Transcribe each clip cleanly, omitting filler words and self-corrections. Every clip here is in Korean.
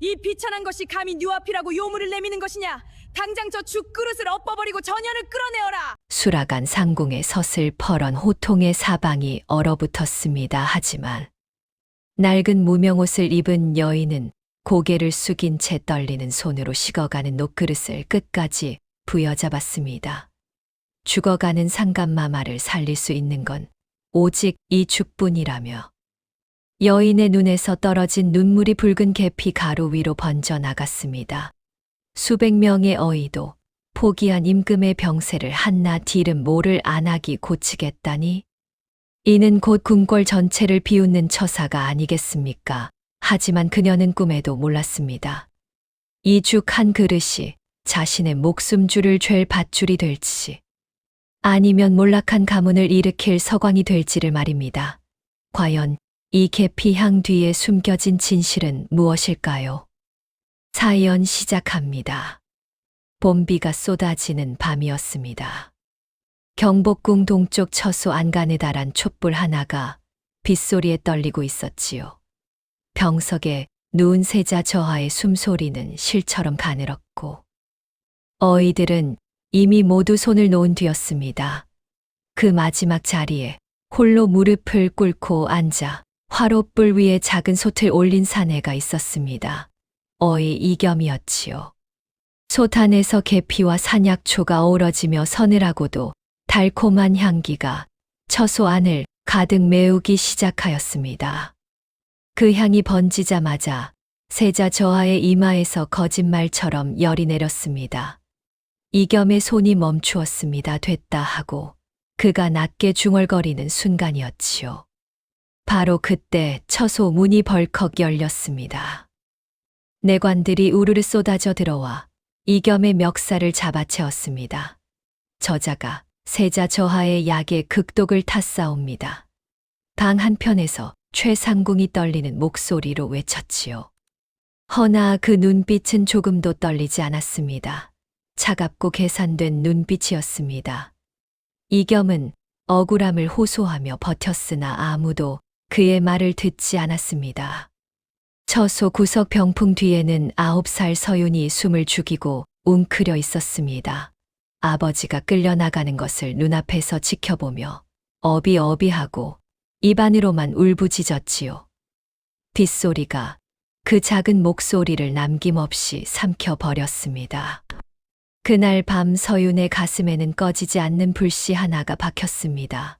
이 비천한 것이 감히 네 앞이라고 요물을 내미는 것이냐? 당장 저 죽그릇을 엎어버리고 전현을 끌어내어라. 수라간 상궁에 서슬퍼런 호통의 사방이 얼어붙었습니다. 하지만 낡은 무명옷을 입은 여인은 고개를 숙인 채 떨리는 손으로 식어가는 녹그릇을 끝까지 부여잡았습니다. 죽어가는 상감마마를 살릴 수 있는 건 오직 이 죽뿐이라며 여인의 눈에서 떨어진 눈물이 붉은 계피 가루 위로 번져나갔습니다. 수백 명의 어이도 포기한 임금의 병세를 한나 뒤름 모를 안하기 고치겠다니 이는 곧 궁궐 전체를 비웃는 처사가 아니겠습니까? 하지만 그녀는 꿈에도 몰랐습니다. 이 죽 한 그릇이 자신의 목숨줄을 잴 밧줄이 될지 아니면 몰락한 가문을 일으킬 서광이 될지를 말입니다. 과연 이 계피향 뒤에 숨겨진 진실은 무엇일까요? 사연 시작합니다. 봄비가 쏟아지는 밤이었습니다. 경복궁 동쪽 처소 안간에 달한 촛불 하나가 빗소리에 떨리고 있었지요. 병석에 누운 세자 저하의 숨소리는 실처럼 가늘었고 어이들은 이미 모두 손을 놓은 뒤였습니다. 그 마지막 자리에 홀로 무릎을 꿇고 앉아 화롯불 위에 작은 솥을 올린 사내가 있었습니다. 어이 이겸이었지요. 솥 안에서 계피와 산약초가 어우러지며 서늘하고도 달콤한 향기가 처소 안을 가득 메우기 시작하였습니다. 그 향이 번지자마자 세자 저하의 이마에서 거짓말처럼 열이 내렸습니다. 이겸의 손이 멈추었습니다. 됐다 하고 그가 낮게 중얼거리는 순간이었지요. 바로 그때 처소 문이 벌컥 열렸습니다. 내관들이 우르르 쏟아져 들어와 이겸의 멱살을 잡아채었습니다. 저자가 세자 저하의 약에 극독을 탔사옵니다. 방 한편에서 최상궁이 떨리는 목소리로 외쳤지요. 허나 그 눈빛은 조금도 떨리지 않았습니다. 차갑고 계산된 눈빛이었습니다. 이겸은 억울함을 호소하며 버텼으나 아무도 그의 말을 듣지 않았습니다. 처소 구석 병풍 뒤에는 9살 서윤이 숨을 죽이고 웅크려 있었습니다. 아버지가 끌려나가는 것을 눈앞에서 지켜보며 어비어비하고 입안으로만 울부짖었지요. 빗소리가 그 작은 목소리를 남김없이 삼켜버렸습니다. 그날 밤 서윤의 가슴에는 꺼지지 않는 불씨 하나가 박혔습니다.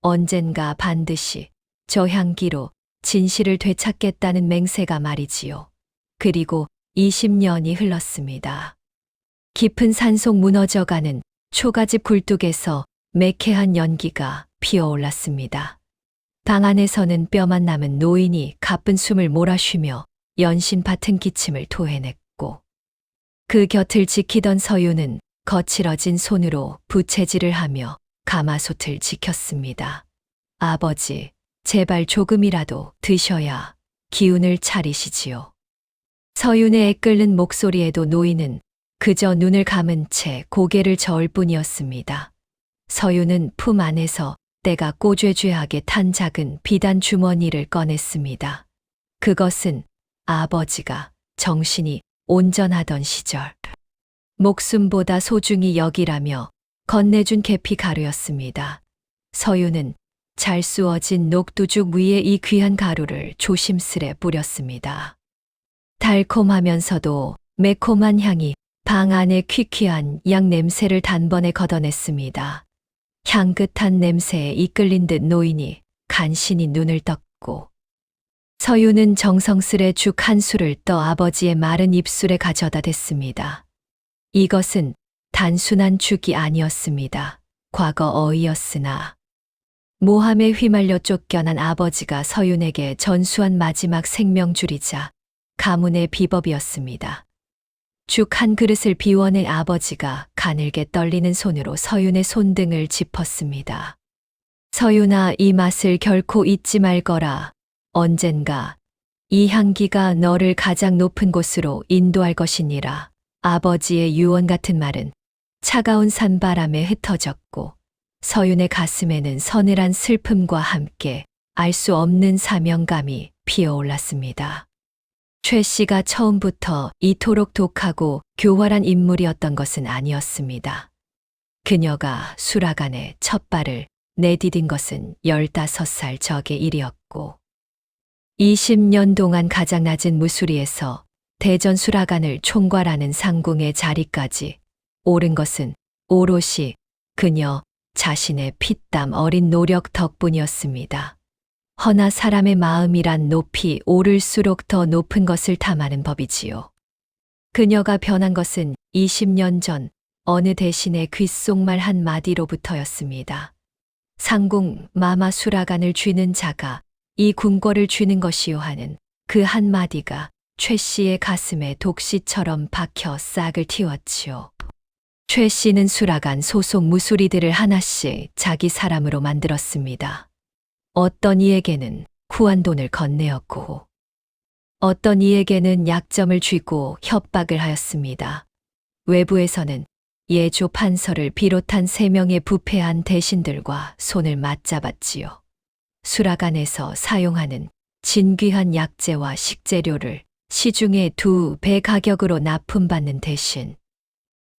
언젠가 반드시 저 향기로 진실을 되찾겠다는 맹세가 말이지요. 그리고 20년이 흘렀습니다. 깊은 산속 무너져가는 초가집 굴뚝에서 매캐한 연기가 피어올랐습니다. 방 안에서는 뼈만 남은 노인이 가쁜 숨을 몰아쉬며 연신 받은 기침을 토해냈고 그 곁을 지키던 서윤은 거칠어진 손으로 부채질을 하며 가마솥을 지켰습니다. 아버지, 제발 조금이라도 드셔야 기운을 차리시지요. 서윤의 애끓는 목소리에도 노인은 그저 눈을 감은 채 고개를 저을 뿐이었습니다. 서윤은 품 안에서 때가 꼬죄죄하게 탄 작은 비단 주머니를 꺼냈습니다. 그것은 아버지가 정신이 온전하던 시절 목숨보다 소중히 여기라며 건네준 계피 가루였습니다. 서윤은 잘 쑤어진 녹두죽 위에 이 귀한 가루를 조심스레 뿌렸습니다. 달콤하면서도 매콤한 향이 방 안에 퀴퀴한 양 냄새를 단번에 걷어냈습니다. 향긋한 냄새에 이끌린 듯 노인이 간신히 눈을 떴고 서윤은 정성스레 죽 한 술을 떠 아버지의 마른 입술에 가져다 댔습니다. 이것은 단순한 죽이 아니었습니다. 과거 어이였으나 모함에 휘말려 쫓겨난 아버지가 서윤에게 전수한 마지막 생명줄이자 가문의 비법이었습니다. 죽 한 그릇을 비워낸 아버지가 가늘게 떨리는 손으로 서윤의 손등을 짚었습니다. 서윤아, 이 맛을 결코 잊지 말거라. 언젠가 이 향기가 너를 가장 높은 곳으로 인도할 것이니라. 아버지의 유언 같은 말은 차가운 산바람에 흩어졌고 서윤의 가슴에는 서늘한 슬픔과 함께 알 수 없는 사명감이 피어올랐습니다. 최 씨가 처음부터 이토록 독하고 교활한 인물이었던 것은 아니었습니다. 그녀가 수락안에 첫 발을 내디딘 것은 15살 적의 일이었고 20년 동안 가장 낮은 무수리에서 대전 수락안을 총괄하는 상궁의 자리까지 오른 것은 오롯이 그녀 자신의 피땀 어린 노력 덕분이었습니다. 허나 사람의 마음이란 높이 오를수록 더 높은 것을 탐하는 법이지요. 그녀가 변한 것은 20년 전 어느 대신의 귓속말 한마디로부터였습니다. 상궁 마마 수락안을 쥐는 자가 이 궁궐을 쥐는 것이요 하는 그 한마디가 최 씨의 가슴에 독시처럼 박혀 싹을 틔웠지요. 최 씨는 수락안 소속 무수리들을 하나씩 자기 사람으로 만들었습니다. 어떤 이에게는 후한 돈을 건네었고 어떤 이에게는 약점을 쥐고 협박을 하였습니다. 외부에서는 예조 판서를 비롯한 3명의 부패한 대신들과 손을 맞잡았지요. 수락안에서 사용하는 진귀한 약재와 식재료를 시중의 2배 가격으로 납품받는 대신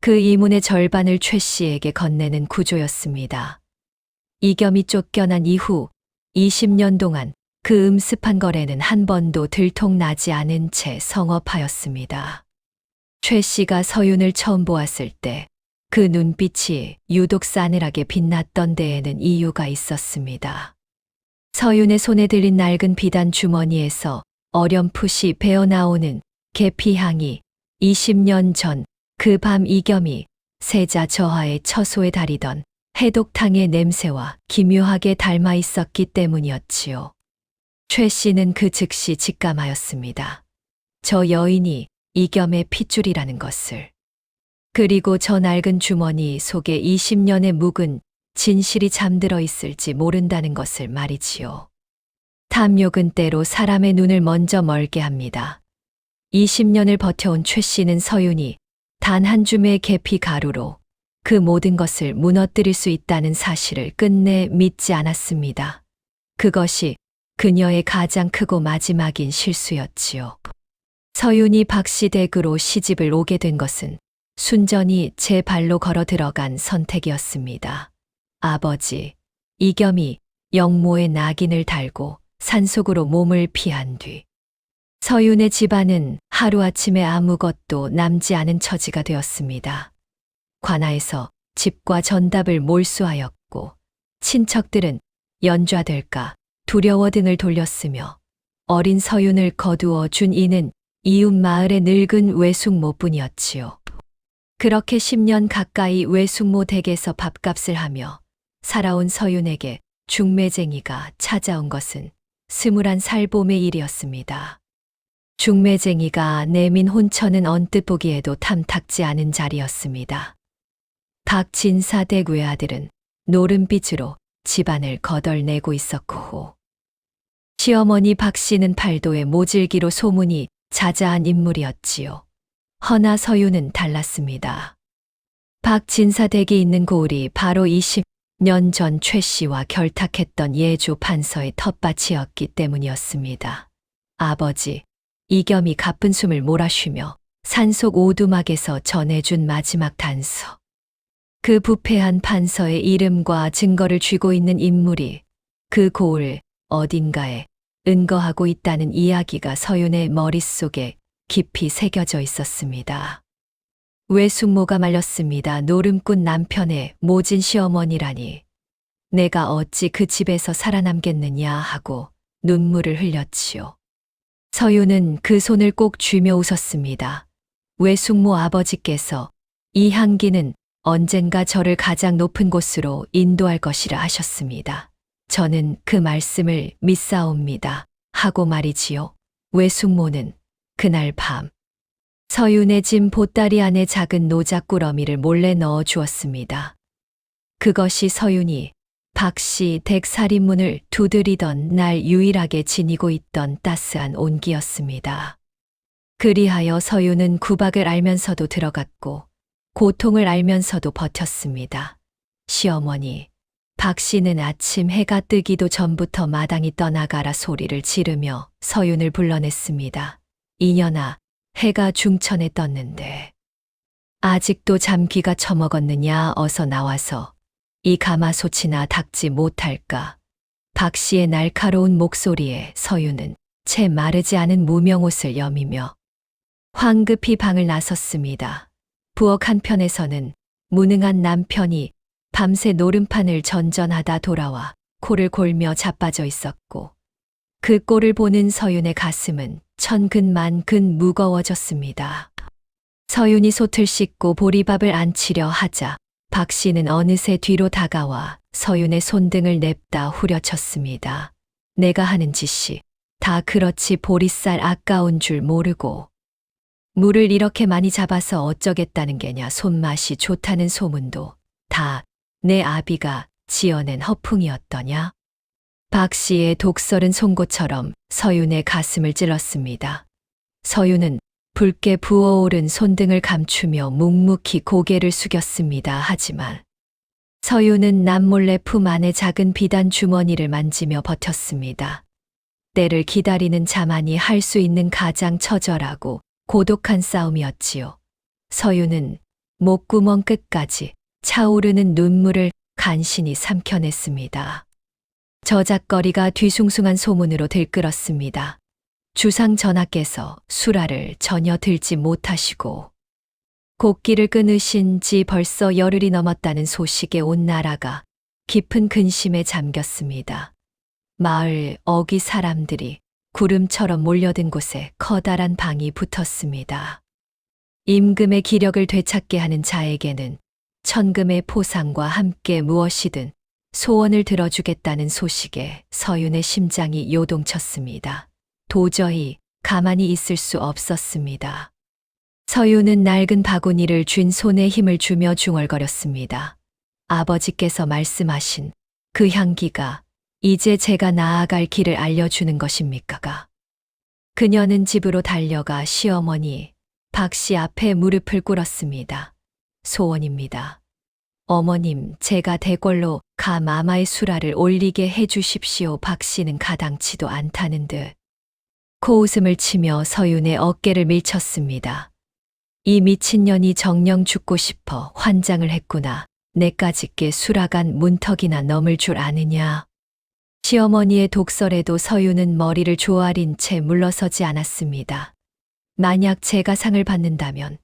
그 이문의 절반을 최 씨에게 건네는 구조였습니다. 이겸이 쫓겨난 이후 20년 동안 그 음습한 거래는 한 번도 들통나지 않은 채 성업하였습니다. 최 씨가 서윤을 처음 보았을 때 그 눈빛이 유독 싸늘하게 빛났던 데에는 이유가 있었습니다. 서윤의 손에 들린 낡은 비단 주머니에서 어렴풋이 배어나오는 계피향이 20년 전 그 밤 이겸이 세자 저하의 처소에 다리던 해독탕의 냄새와 기묘하게 닮아 있었기 때문이었지요. 최 씨는 그 즉시 직감하였습니다. 저 여인이 이겸의 핏줄이라는 것을. 그리고 저 낡은 주머니 속에 20년의 묵은 진실이 잠들어 있을지 모른다는 것을 말이지요. 탐욕은 때로 사람의 눈을 먼저 멀게 합니다. 20년을 버텨온 최 씨는 서윤이 단 한 줌의 계피 가루로 그 모든 것을 무너뜨릴 수 있다는 사실을 끝내 믿지 않았습니다. 그것이 그녀의 가장 크고 마지막인 실수였지요. 서윤이 박씨 댁으로 시집을 오게 된 것은 순전히 제 발로 걸어 들어간 선택이었습니다. 아버지, 이겸이 영모의 낙인을 달고 산속으로 몸을 피한 뒤 서윤의 집안은 하루아침에 아무것도 남지 않은 처지가 되었습니다. 관아에서 집과 전답을 몰수하였고 친척들은 연좌될까 두려워 등을 돌렸으며 어린 서윤을 거두어 준 이는 이웃 마을의 늙은 외숙모뿐이었지요. 그렇게 10년 가까이 외숙모 댁에서 밥값을 하며 살아온 서윤에게 중매쟁이가 찾아온 것은 21살 봄의 일이었습니다. 중매쟁이가 내민 혼처는 언뜻 보기에도 탐탁지 않은 자리였습니다. 박진사 댁 외아들은 노름빛으로 집안을 거덜내고 있었고 시어머니 박씨는 팔도의 모질기로 소문이 자자한 인물이었지요. 허나 서윤은 달랐습니다. 박진사 댁이 있는 고을이 바로 20년 전 최 씨와 결탁했던 예조 판서의 텃밭이었기 때문이었습니다. 아버지, 이겸이 가쁜 숨을 몰아쉬며 산속 오두막에서 전해준 마지막 단서. 그 부패한 판서의 이름과 증거를 쥐고 있는 인물이 그 고을 어딘가에 은거하고 있다는 이야기가 서윤의 머릿속에 깊이 새겨져 있었습니다. 외숙모가 말렸습니다. 노름꾼 남편의 모진 시어머니라니. 내가 어찌 그 집에서 살아남겠느냐 하고 눈물을 흘렸지요. 서윤은 그 손을 꼭 쥐며 웃었습니다. 외숙모 아버지께서 이 향기는 언젠가 저를 가장 높은 곳으로 인도할 것이라 하셨습니다. 저는 그 말씀을 믿사옵니다. 하고 말이지요. 외숙모는 그날 밤 서윤의 짐 보따리 안에 작은 노작꾸러미를 몰래 넣어 주었습니다. 그것이 서윤이 박씨 댁 살인문을 두드리던 날 유일하게 지니고 있던 따스한 온기였습니다. 그리하여 서윤은 구박을 알면서도 들어갔고 고통을 알면서도 버텼습니다. 시어머니, 박씨는 아침 해가 뜨기도 전부터 마당이 떠나가라 소리를 지르며 서윤을 불러냈습니다. 이년아, 해가 중천에 떴는데 아직도 잠귀가 처먹었느냐. 어서 나와서 이 가마솥이나 닦지 못할까. 박 씨의 날카로운 목소리에 서유는 채 마르지 않은 무명옷을 여미며 황급히 방을 나섰습니다. 부엌 한편에서는 무능한 남편이 밤새 노름판을 전전하다 돌아와 코를 골며 자빠져 있었고 그 꼴을 보는 서윤의 가슴은 천근만근 무거워졌습니다. 서윤이 솥을 씻고 보리밥을 안치려 하자 박 씨는 어느새 뒤로 다가와 서윤의 손등을 냅다 후려쳤습니다. 내가 하는 짓이 다 그렇지 보리쌀 아까운 줄 모르고 물을 이렇게 많이 잡아서 어쩌겠다는 게냐. 손맛이 좋다는 소문도 다 내 아비가 지어낸 허풍이었더냐. 박 씨의 독설은 송곳처럼 서윤의 가슴을 찔렀습니다. 서윤은 붉게 부어오른 손등을 감추며 묵묵히 고개를 숙였습니다. 하지만 서윤은 남몰래 품 안에 작은 비단 주머니를 만지며 버텼습니다. 때를 기다리는 자만이 할 수 있는 가장 처절하고 고독한 싸움이었지요. 서윤은 목구멍 끝까지 차오르는 눈물을 간신히 삼켜냈습니다. 저작거리가 뒤숭숭한 소문으로 들끓었습니다. 주상 전하께서 수라를 전혀 들지 못하시고 곡기를 끊으신 지 벌써 열흘이 넘었다는 소식에 온 나라가 깊은 근심에 잠겼습니다. 마을 어귀 사람들이 구름처럼 몰려든 곳에 커다란 방이 붙었습니다. 임금의 기력을 되찾게 하는 자에게는 천금의 포상과 함께 무엇이든 소원을 들어주겠다는 소식에 서윤의 심장이 요동쳤습니다. 도저히 가만히 있을 수 없었습니다. 서윤은 낡은 바구니를 쥔 손에 힘을 주며 중얼거렸습니다. 아버지께서 말씀하신 그 향기가 이제 제가 나아갈 길을 알려주는 것입니까? 그녀는 집으로 달려가 시어머니 박 씨 앞에 무릎을 꿇었습니다. 소원입니다. 어머님, 제가 대궐로 가 마마의 수라를 올리게 해주십시오. 박 씨는 가당치도 않다는 듯 코웃음을 치며 서윤의 어깨를 밀쳤습니다. 이 미친년이 정녕 죽고 싶어 환장을 했구나. 내까짓게 수라간 문턱이나 넘을 줄 아느냐. 시어머니의 독설에도 서윤은 머리를 조아린 채 물러서지 않았습니다. 만약 제가 상을 받는다면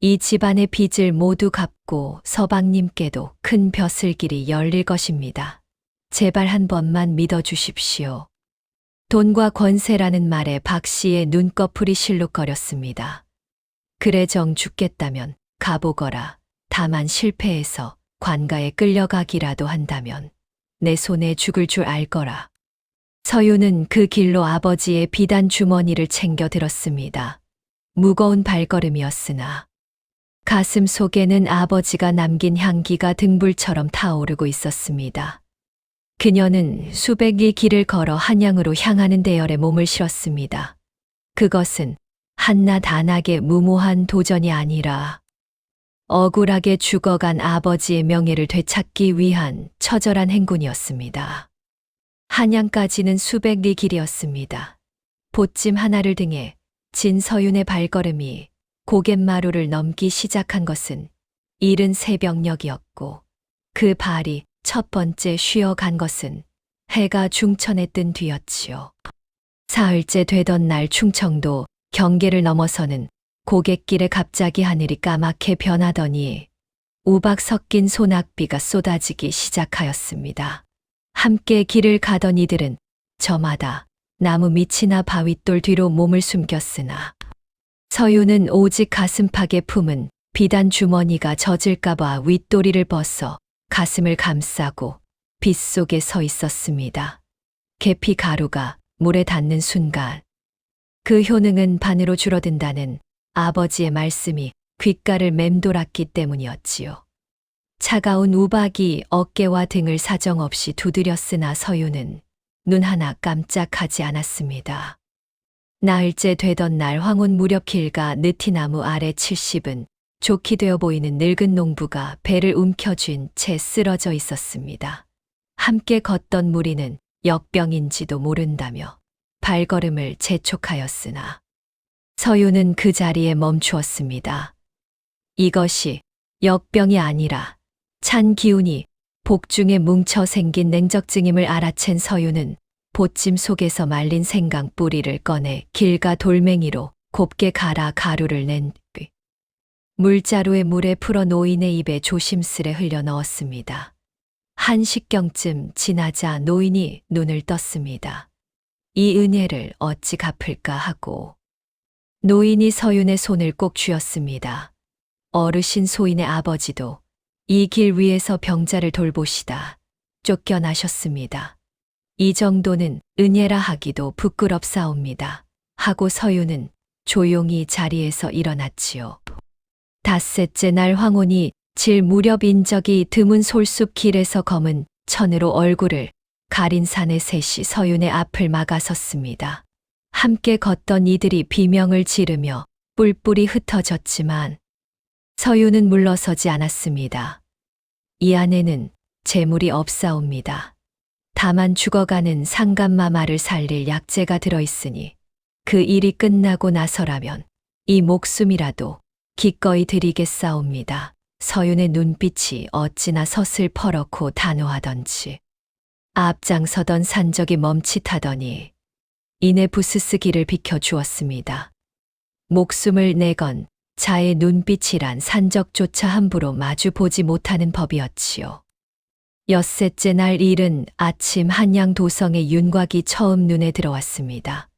이 집안의 빚을 모두 갚고 서방님께도 큰 벼슬길이 열릴 것입니다. 제발 한 번만 믿어주십시오. 돈과 권세라는 말에 박 씨의 눈꺼풀이 실룩거렸습니다. 그래 정 죽겠다면 가보거라. 다만 실패해서 관가에 끌려가기라도 한다면 내 손에 죽을 줄 알거라. 서윤은 그 길로 아버지의 비단 주머니를 챙겨 들었습니다. 무거운 발걸음이었으나 가슴 속에는 아버지가 남긴 향기가 등불처럼 타오르고 있었습니다. 그녀는 수백리 길을 걸어 한양으로 향하는 대열에 몸을 실었습니다. 그것은 한낱 안하게 무모한 도전이 아니라 억울하게 죽어간 아버지의 명예를 되찾기 위한 처절한 행군이었습니다. 한양까지는 수백리 길이었습니다. 보찜 하나를 등에 진 서윤의 발걸음이 고갯마루를 넘기 시작한 것은 이른 새벽녘이었고 그 발이 첫 번째 쉬어간 것은 해가 중천에 뜬 뒤였지요. 사흘째 되던 날 충청도 경계를 넘어서는 고갯길에 갑자기 하늘이 까맣게 변하더니 우박 섞인 소낙비가 쏟아지기 시작하였습니다. 함께 길을 가던 이들은 저마다 나무 밑이나 바윗돌 뒤로 몸을 숨겼으나 서윤은 오직 가슴팍에 품은 비단 주머니가 젖을까봐 윗도리를 벗어 가슴을 감싸고 빗속에 서 있었습니다. 계피 가루가 물에 닿는 순간 그 효능은 반으로 줄어든다는 아버지의 말씀이 귓가를 맴돌았기 때문이었지요. 차가운 우박이 어깨와 등을 사정없이 두드렸으나 서윤은 눈 하나 깜짝하지 않았습니다. 나흘째 되던 날 황혼 무렵 길가 느티나무 아래 70은 좋게 되어 보이는 늙은 농부가 배를 움켜쥔 채 쓰러져 있었습니다. 함께 걷던 무리는 역병인지도 모른다며 발걸음을 재촉하였으나 서유는 그 자리에 멈추었습니다. 이것이 역병이 아니라 찬 기운이 복중에 뭉쳐 생긴 냉적증임을 알아챈 서유는 보찜 속에서 말린 생강 뿌리를 꺼내 길가 돌멩이로 곱게 갈아 가루를 낸 뒤 물자루에 물에 풀어 노인의 입에 조심스레 흘려 넣었습니다. 한식경쯤 지나자 노인이 눈을 떴습니다. 이 은혜를 어찌 갚을까 하고 노인이 서윤의 손을 꼭 쥐었습니다. 어르신 소인의 아버지도 이 길 위에서 병자를 돌보시다 쫓겨나셨습니다. 이 정도는 은혜라 하기도 부끄럽사옵니다. 하고 서윤은 조용히 자리에서 일어났지요. 닷새째 날 황혼이 질 무렵인 적이 드문 솔숲 길에서 검은 천으로 얼굴을 가린 산의 셋이 서윤의 앞을 막아섰습니다. 함께 걷던 이들이 비명을 지르며 뿔뿔이 흩어졌지만 서윤은 물러서지 않았습니다. 이 안에는 재물이 없사옵니다. 다만 죽어가는 상감마마를 살릴 약재가 들어있으니 그 일이 끝나고 나서라면 이 목숨이라도 기꺼이 드리겠사옵니다. 서윤의 눈빛이 어찌나 서슬퍼렇고 단호하던지 앞장서던 산적이 멈칫하더니 이내 부스스기를 비켜주었습니다. 목숨을 내건 자의 눈빛이란 산적조차 함부로 마주 보지 못하는 법이었지요. 엿새째 날 이른 아침 한양 도성의 윤곽이 처음 눈에 들어왔습니다.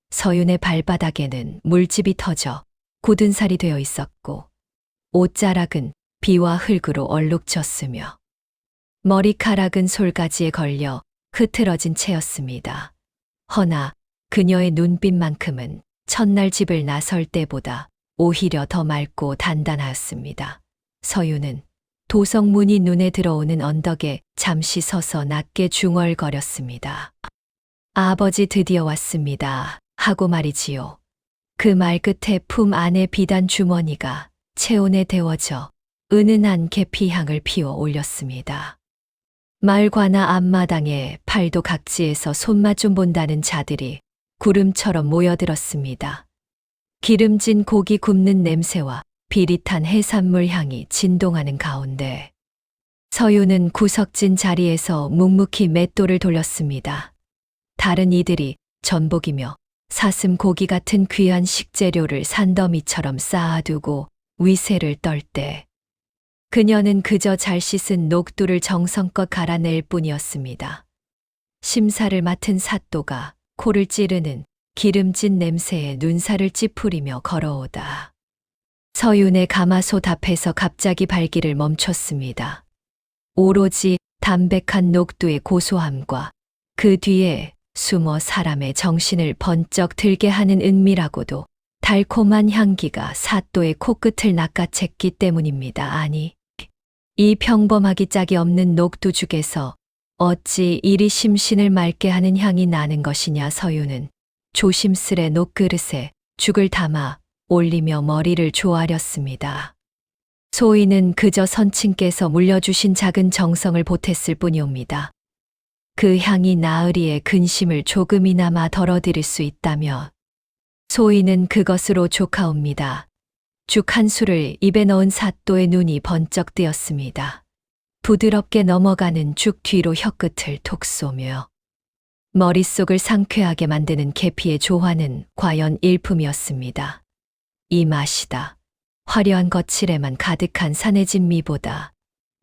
서윤의 발바닥에는 물집이 터져 굳은 살이 되어 있었고 옷자락은 비와 흙으로 얼룩졌으며 머리카락은 솔가지에 걸려 흐트러진 채였습니다. 허나 그녀의 눈빛만큼은 첫날 집을 나설 때보다 오히려 더 맑고 단단하였습니다. 서윤은 도성문이 눈에 들어오는 언덕에 잠시 서서 낮게 중얼거렸습니다. 아버지 드디어 왔습니다. 하고 말이지요. 그 말 끝에 품 안에 비단 주머니가 체온에 데워져 은은한 계피향을 피워 올렸습니다. 마을과나 앞마당에 팔도 각지에서 손맛 좀 본다는 자들이 구름처럼 모여들었습니다. 기름진 고기 굽는 냄새와 비릿한 해산물 향이 진동하는 가운데 서윤은 구석진 자리에서 묵묵히 맷돌을 돌렸습니다. 다른 이들이 전복이며 사슴 고기 같은 귀한 식재료를 산더미처럼 쌓아두고 위세를 떨 때 그녀는 그저 잘 씻은 녹두를 정성껏 갈아낼 뿐이었습니다. 심사를 맡은 사또가 코를 찌르는 기름진 냄새에 눈살을 찌푸리며 걸어오다. 서윤의 가마솥 앞에서 갑자기 발길을 멈췄습니다. 오로지 담백한 녹두의 고소함과 그 뒤에 숨어 사람의 정신을 번쩍 들게 하는 은밀하고도 달콤한 향기가 사또의 코끝을 낚아챘기 때문입니다. 아니, 이 평범하기 짝이 없는 녹두죽에서 어찌 이리 심신을 맑게 하는 향이 나는 것이냐. 서윤은 조심스레 녹그릇에 죽을 담아 올리며 머리를 조아렸습니다. 소인은 그저 선친께서 물려주신 작은 정성을 보탰을 뿐이옵니다. 그 향이 나으리의 근심을 조금이나마 덜어드릴 수 있다면 소인은 그것으로 족하옵니다. 죽 한 술을 입에 넣은 사또의 눈이 번쩍 뜨였습니다. 부드럽게 넘어가는 죽 뒤로 혀끝을 톡 쏘며 머릿속을 상쾌하게 만드는 계피의 조화는 과연 일품이었습니다. 이 맛이다. 화려한 거칠에만 가득한 산해진 미보다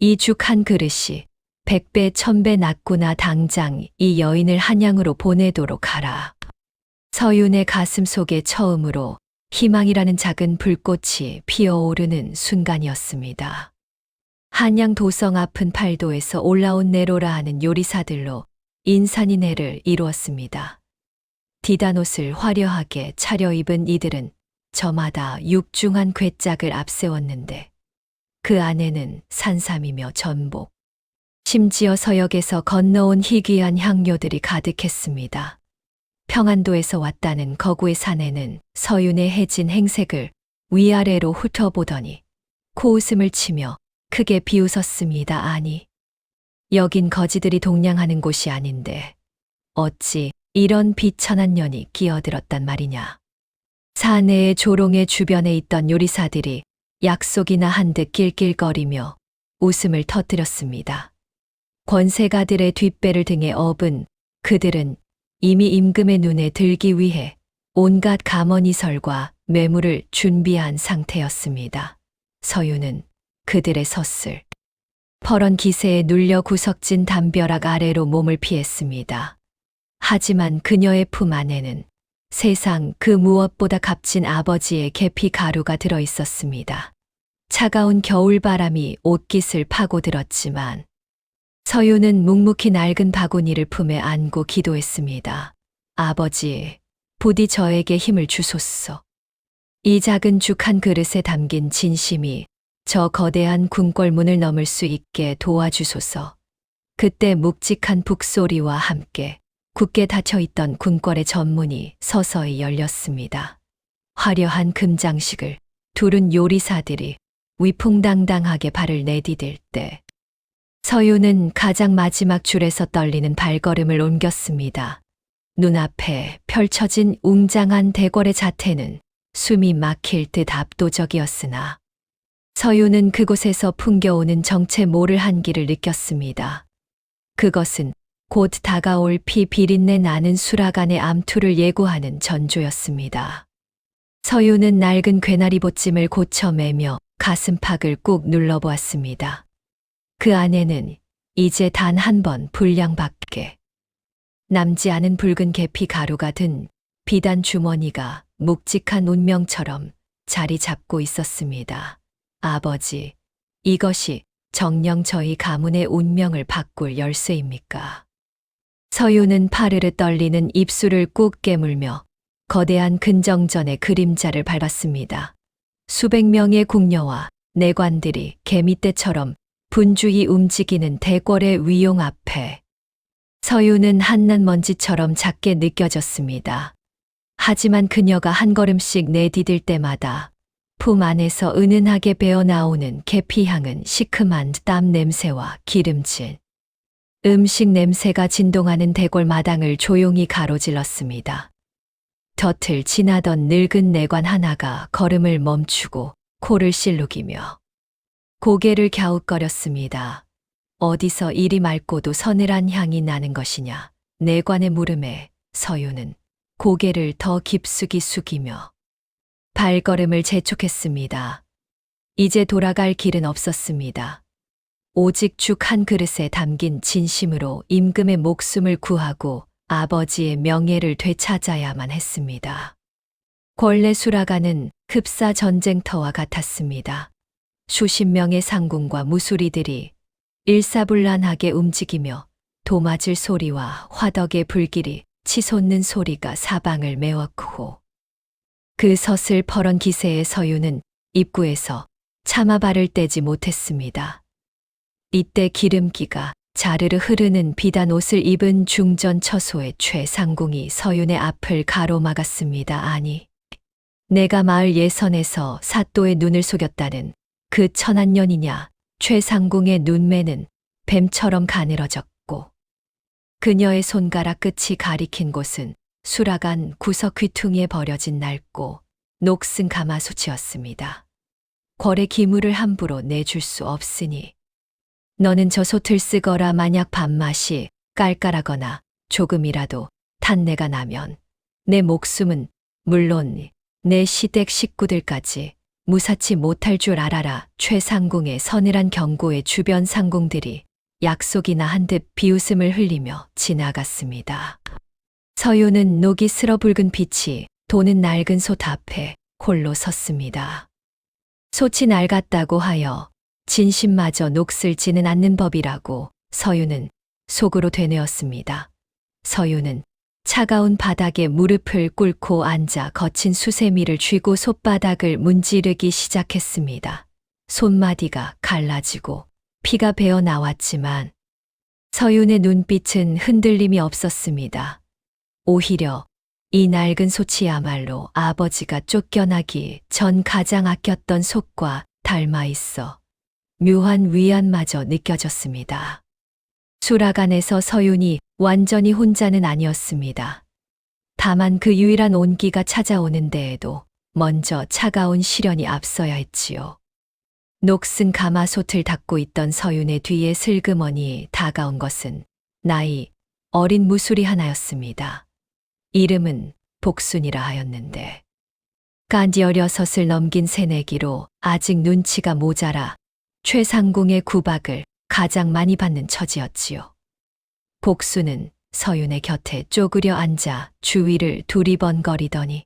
이 죽 한 그릇이 100배 1000배 낫구나. 당장 이 여인을 한양으로 보내도록 하라. 서윤의 가슴 속에 처음으로 희망이라는 작은 불꽃이 피어오르는 순간이었습니다. 한양 도성 앞은 팔도에서 올라온 내로라 하는 요리사들로 인산인해를 이루었습니다. 디단옷을 화려하게 차려입은 이들은 저마다 육중한 궤짝을 앞세웠는데 그 안에는 산삼이며 전복, 심지어 서역에서 건너온 희귀한 향료들이 가득했습니다. 평안도에서 왔다는 거구의 사내는 서윤의 해진 행색을 위아래로 훑어보더니 코웃음을 치며 크게 비웃었습니다. 아니, 여긴 거지들이 동냥하는 곳이 아닌데 어찌 이런 비천한 년이 끼어들었단 말이냐. 사내의 조롱의 주변에 있던 요리사들이 약속이나 한 듯 낄낄거리며 웃음을 터뜨렸습니다. 권세가들의 뒷배를 등에 업은 그들은 이미 임금의 눈에 들기 위해 온갖 감언이설과 뇌물을 준비한 상태였습니다. 서유는 그들의 섰을 퍼런 기세에 눌려 구석진 담벼락 아래로 몸을 피했습니다. 하지만 그녀의 품 안에는 세상 그 무엇보다 값진 아버지의 계피 가루가 들어 있었습니다. 차가운 겨울바람이 옷깃을 파고들었지만 서유는 묵묵히 낡은 바구니를 품에 안고 기도했습니다. 아버지, 부디 저에게 힘을 주소서. 이 작은 죽 한 그릇에 담긴 진심이 저 거대한 궁궐문을 넘을 수 있게 도와주소서. 그때 묵직한 북소리와 함께 굳게 닫혀있던 궁궐의 전문이 서서히 열렸습니다. 화려한 금장식을 두른 요리사들이 위풍당당하게 발을 내디딜 때 서유는 가장 마지막 줄에서 떨리는 발걸음을 옮겼습니다. 눈앞에 펼쳐진 웅장한 대궐의 자태는 숨이 막힐 듯 압도적이었으나 서유는 그곳에서 풍겨오는 정체 모를 한기를 느꼈습니다. 그것은 곧 다가올 피 비린내 나는 수라간의 암투를 예고하는 전조였습니다. 서유는 낡은 괴나리 보찜을 고쳐매며 가슴팍을 꾹 눌러보았습니다. 그 안에는 이제 단 한 번 분량밖에 남지 않은 붉은 계피 가루가 든 비단 주머니가 묵직한 운명처럼 자리 잡고 있었습니다. 아버지, 이것이 정녕 저희 가문의 운명을 바꿀 열쇠입니까? 서유는 파르르 떨리는 입술을 꾹 깨물며 거대한 근정전의 그림자를 밟았습니다. 수백 명의 궁녀와 내관들이 개미떼처럼 분주히 움직이는 대궐의 위용 앞에 서유는 한낱 먼지처럼 작게 느껴졌습니다. 하지만 그녀가 한 걸음씩 내디딜 때마다 품 안에서 은은하게 배어나오는 계피향은 시큼한 땀 냄새와 기름진 음식 냄새가 진동하는 대궐 마당을 조용히 가로질렀습니다. 곁을 지나던 늙은 내관 하나가 걸음을 멈추고 코를 실룩이며 고개를 갸웃거렸습니다. 어디서 이리 맑고도 서늘한 향이 나는 것이냐. 내관의 물음에 서유는 고개를 더 깊숙이 숙이며 발걸음을 재촉했습니다. 이제 돌아갈 길은 없었습니다. 오직 죽 한 그릇에 담긴 진심으로 임금의 목숨을 구하고 아버지의 명예를 되찾아야만 했습니다. 권례 수라가는 흡사 전쟁터와 같았습니다. 수십 명의 상궁과 무수리들이 일사불란하게 움직이며 도맞을 소리와 화덕의 불길이 치솟는 소리가 사방을 메웠고 그 서슬 퍼런 기세의 서유는 입구에서 차마 발을 떼지 못했습니다. 이때 기름기가 자르르 흐르는 비단 옷을 입은 중전 처소의 최상궁이 서윤의 앞을 가로막았습니다. 아니, 내가 마을 예선에서 사또의 눈을 속였다는 그 천한년이냐. 최상궁의 눈매는 뱀처럼 가늘어졌고 그녀의 손가락 끝이 가리킨 곳은 수라간 구석 귀퉁이에 버려진 낡고 녹슨 가마솥이었습니다. 궐의 기물을 함부로 내줄 수 없으니 너는 저 솥을 쓰거라. 만약 밥맛이 깔깔하거나 조금이라도 탄내가 나면 내 목숨은 물론 내 시댁 식구들까지 무사치 못할 줄 알아라. 최상궁의 서늘한 경고에 주변 상궁들이 약속이나 한 듯 비웃음을 흘리며 지나갔습니다. 서유는 녹이 슬어 붉은 빛이 도는 낡은 솥 앞에 홀로 섰습니다. 솥이 낡았다고 하여 진심마저 녹슬지는 않는 법이라고 서유는 속으로 되뇌었습니다. 서유는 차가운 바닥에 무릎을 꿇고 앉아 거친 수세미를 쥐고 솥바닥을 문지르기 시작했습니다. 손마디가 갈라지고 피가 배어 나왔지만 서윤의 눈빛은 흔들림이 없었습니다. 오히려 이 낡은 솥이야말로 아버지가 쫓겨나기 전 가장 아꼈던 솥과 닮아 있어 묘한 위안마저 느껴졌습니다. 수라간에서 서윤이 완전히 혼자는 아니었습니다. 다만 그 유일한 온기가 찾아오는 데에도 먼저 차가운 시련이 앞서야 했지요. 녹슨 가마솥을 닦고 있던 서윤의 뒤에 슬그머니 다가온 것은 나이 어린 무술이 하나였습니다. 이름은 복순이라 하였는데 깐디 16을 넘긴 새내기로 아직 눈치가 모자라 최상궁의 구박을 가장 많이 받는 처지였지요. 복순은 서윤의 곁에 쪼그려 앉아 주위를 두리번거리더니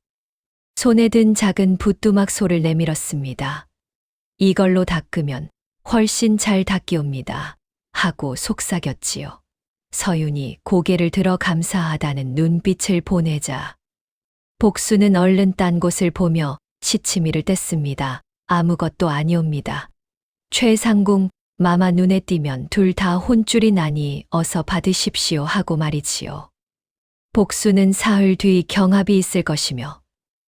손에 든 작은 붓두막소를 내밀었습니다. 이걸로 닦으면 훨씬 잘 닦이옵니다. 하고 속삭였지요. 서윤이 고개를 들어 감사하다는 눈빛을 보내자 복수는 얼른 딴 곳을 보며 시치미를 뗐습니다. 아무것도 아니옵니다. 최상궁 마마 눈에 띄면 둘 다 혼쭐이 나니 어서 받으십시오 하고 말이지요. 복수는 사흘 뒤 경합이 있을 것이며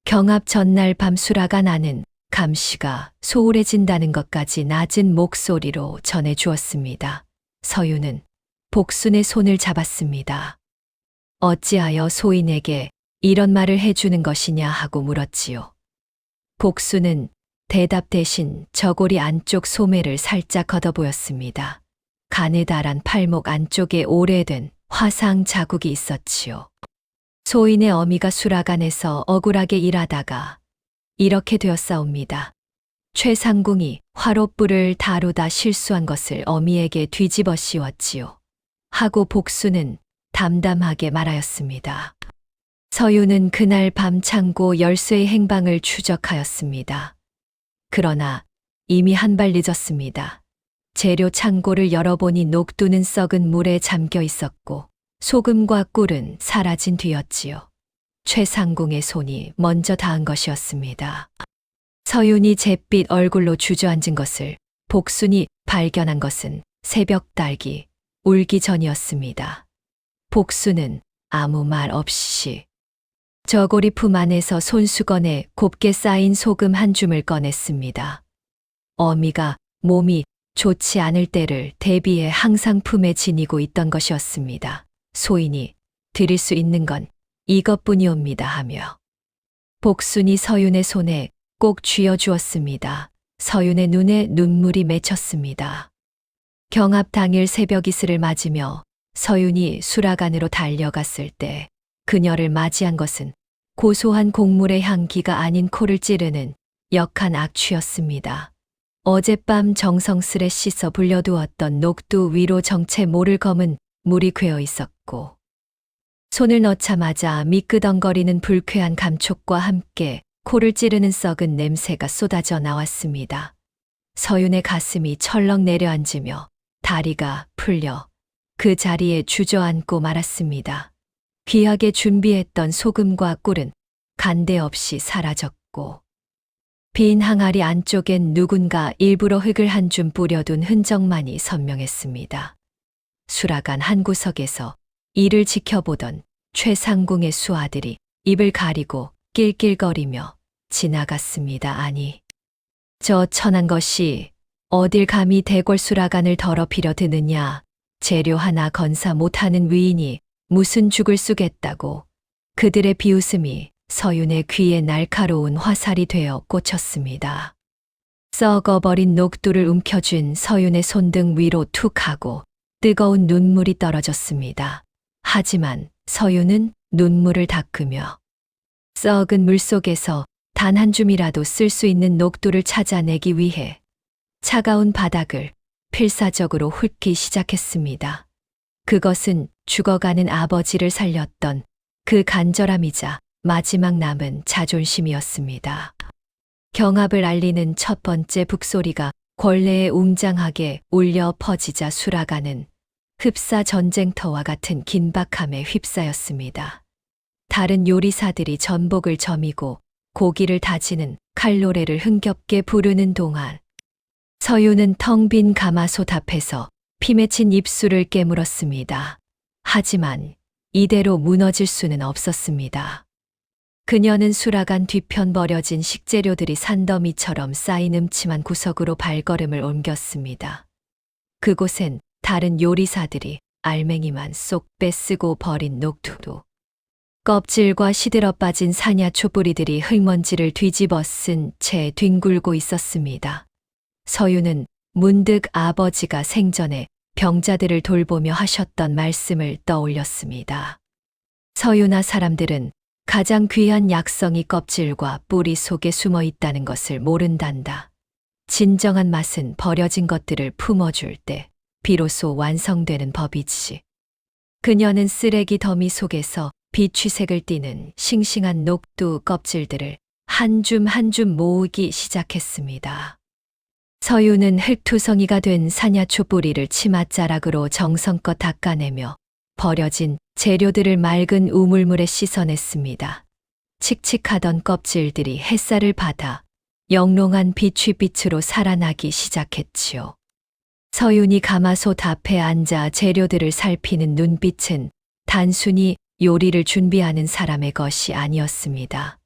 경합 전날 밤 수라가 나는 감시가 소홀해진다는 것까지 낮은 목소리로 전해 주었습니다. 서윤은 복순의 손을 잡았습니다. 어찌하여 소인에게 이런 말을 해주는 것이냐 하고 물었지요. 복순은 대답 대신 저고리 안쪽 소매를 살짝 걷어 보였습니다. 가느다란 팔목 안쪽에 오래된 화상 자국이 있었지요. 소인의 어미가 수라간에서 억울하게 일하다가 이렇게 되었사옵니다. 최상궁이 화롯불을 다루다 실수한 것을 어미에게 뒤집어 씌웠지요. 하고 복수는 담담하게 말하였습니다. 서윤은 그날 밤 창고 열쇠의 행방을 추적하였습니다. 그러나 이미 한 발 늦었습니다. 재료 창고를 열어보니 녹두는 썩은 물에 잠겨 있었고 소금과 꿀은 사라진 뒤였지요. 최상궁의 손이 먼저 닿은 것이었습니다. 서윤이 잿빛 얼굴로 주저앉은 것을 복순이 발견한 것은 새벽 달기 울기 전이었습니다. 복순은 아무 말 없이 저고리 품 안에서 손수건에 곱게 쌓인 소금 한 줌을 꺼냈습니다. 어미가 몸이 좋지 않을 때를 대비해 항상 품에 지니고 있던 것이었습니다. 소인이 드릴 수 있는 건 이것뿐이옵니다 하며 복순이 서윤의 손에 꼭 쥐어주었습니다. 서윤의 눈에 눈물이 맺혔습니다. 경합 당일 새벽 이슬을 맞으며 서윤이 수라간으로 달려갔을 때 그녀를 맞이한 것은 고소한 곡물의 향기가 아닌 코를 찌르는 역한 악취였습니다. 어젯밤 정성스레 씻어 불려두었던 녹두 위로 정체 모를 검은 물이 괴어 있었고 손을 넣자마자 미끄덩거리는 불쾌한 감촉과 함께 코를 찌르는 썩은 냄새가 쏟아져 나왔습니다. 서윤의 가슴이 철렁 내려앉으며 다리가 풀려 그 자리에 주저앉고 말았습니다. 귀하게 준비했던 소금과 꿀은 간대 없이 사라졌고 빈 항아리 안쪽엔 누군가 일부러 흙을 한 줌 뿌려둔 흔적만이 선명했습니다. 수라간 한 구석에서 이를 지켜보던 최상궁의 수아들이 입을 가리고 낄낄거리며 지나갔습니다. 아니, 저 천한 것이 어딜 감히 대궐 수라간을 더럽히려 드느냐. 재료 하나 건사 못하는 위인이 무슨 죽을 쑤겠다고. 그들의 비웃음이 서윤의 귀에 날카로운 화살이 되어 꽂혔습니다. 썩어버린 녹두를 움켜쥔 서윤의 손등 위로 툭 하고 뜨거운 눈물이 떨어졌습니다. 하지만 서윤은 눈물을 닦으며 썩은 물 속에서 단 한 줌이라도 쓸 수 있는 녹두를 찾아내기 위해 차가운 바닥을 필사적으로 훑기 시작했습니다. 그것은 죽어가는 아버지를 살렸던 그 간절함이자 마지막 남은 자존심이었습니다. 경합을 알리는 첫 번째 북소리가 권례에 웅장하게 울려 퍼지자 수라간은 흡사 전쟁터와 같은 긴박함에 휩싸였습니다. 다른 요리사들이 전복을 저미고 고기를 다지는 칼노래를 흥겹게 부르는 동안 서윤은 텅 빈 가마솥 앞에서 피 맺힌 입술을 깨물었습니다. 하지만 이대로 무너질 수는 없었습니다. 그녀는 수라간 뒤편 버려진 식재료들이 산더미처럼 쌓인 음침한 구석으로 발걸음을 옮겼습니다. 그곳엔 다른 요리사들이 알맹이만 쏙 빼쓰고 버린 녹두도 껍질과 시들어 빠진 사냐 촛뿌리들이 흙먼지를 뒤집어 쓴 채 뒹굴고 있었습니다. 서유는 문득 아버지가 생전에 병자들을 돌보며 하셨던 말씀을 떠올렸습니다. 서유나 사람들은 가장 귀한 약성이 껍질과 뿌리 속에 숨어 있다는 것을 모른단다. 진정한 맛은 버려진 것들을 품어줄 때 비로소 완성되는 법이지. 그녀는 쓰레기 더미 속에서 비취색을 띠는 싱싱한 녹두 껍질들을 한 줌 한 줌 모으기 시작했습니다. 서유는 흙투성이가 된 사냐초 뿌리를 치맛자락으로 정성껏 닦아내며 버려진 재료들을 맑은 우물물에 씻어냈습니다. 칙칙하던 껍질들이 햇살을 받아 영롱한 비취빛으로 살아나기 시작했지요. 서윤이 가마솥 앞에 앉아 재료들을 살피는 눈빛은 단순히 요리를 준비하는 사람의 것이 아니었습니다.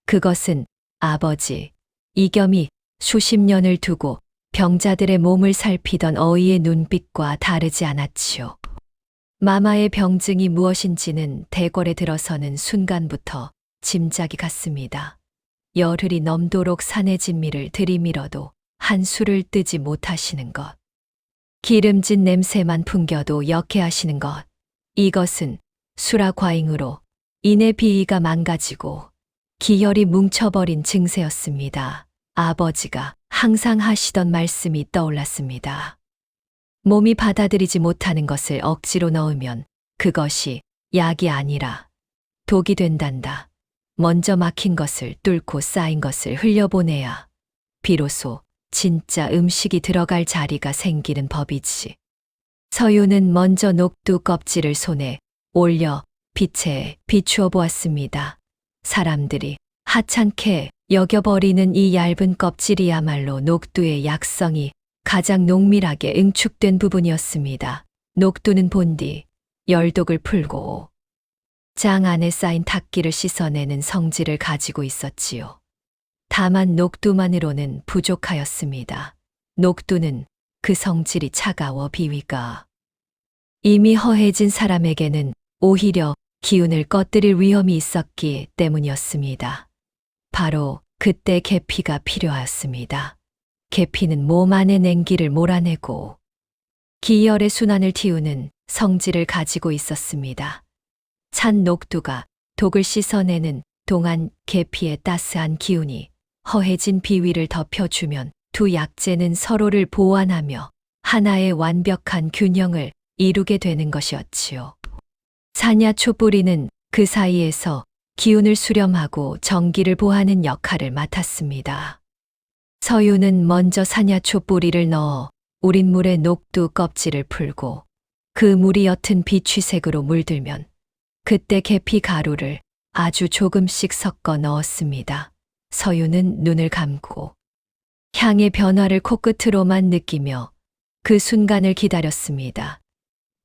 그것은 아버지, 이겸이 수십 년을 두고 병자들의 몸을 살피던 어이의 눈빛과 다르지 않았지요. 마마의 병증이 무엇인지는 대궐에 들어서는 순간부터 짐작이 갔습니다. 열흘이 넘도록 산의 진미를 들이밀어도 한술을 뜨지 못하시는 것. 기름진 냄새만 풍겨도 역해하시는 것. 이것은 수라과잉으로 인의 비위가 망가지고 기혈이 뭉쳐버린 증세였습니다. 아버지가 항상 하시던 말씀이 떠올랐습니다. 몸이 받아들이지 못하는 것을 억지로 넣으면 그것이 약이 아니라 독이 된단다. 먼저 막힌 것을 뚫고 쌓인 것을 흘려보내야 비로소 진짜 음식이 들어갈 자리가 생기는 법이지. 서유는 먼저 녹두 껍질을 손에 올려 빛에 비추어 보았습니다. 사람들이 하찮게 여겨버리는 이 얇은 껍질이야말로 녹두의 약성이 가장 농밀하게 응축된 부분이었습니다. 녹두는 본디 열독을 풀고 장 안에 쌓인 탁기를 씻어내는 성질을 가지고 있었지요. 다만 녹두만으로는 부족하였습니다. 녹두는 그 성질이 차가워 비위가 이미 허해진 사람에게는 오히려 기운을 꺼뜨릴 위험이 있었기 때문이었습니다. 바로 그때 계피가 필요하였습니다. 계피는 몸 안의 냉기를 몰아내고 기혈의 순환을 틔우는 성질을 가지고 있었습니다. 찬 녹두가 독을 씻어내는 동안 계피의 따스한 기운이 허해진 비위를 덮여주면 두 약재는 서로를 보완하며 하나의 완벽한 균형을 이루게 되는 것이었지요. 사냐 촛뿌리는 그 사이에서 기운을 수렴하고 정기를 보하는 역할을 맡았습니다. 서유는 먼저 사냐 촛뿌리를 넣어 우린 물에 녹두 껍질을 풀고 그 물이 옅은 비취색으로 물들면 그때 계피 가루를 아주 조금씩 섞어 넣었습니다. 서유는 눈을 감고 향의 변화를 코끝으로만 느끼며 그 순간을 기다렸습니다.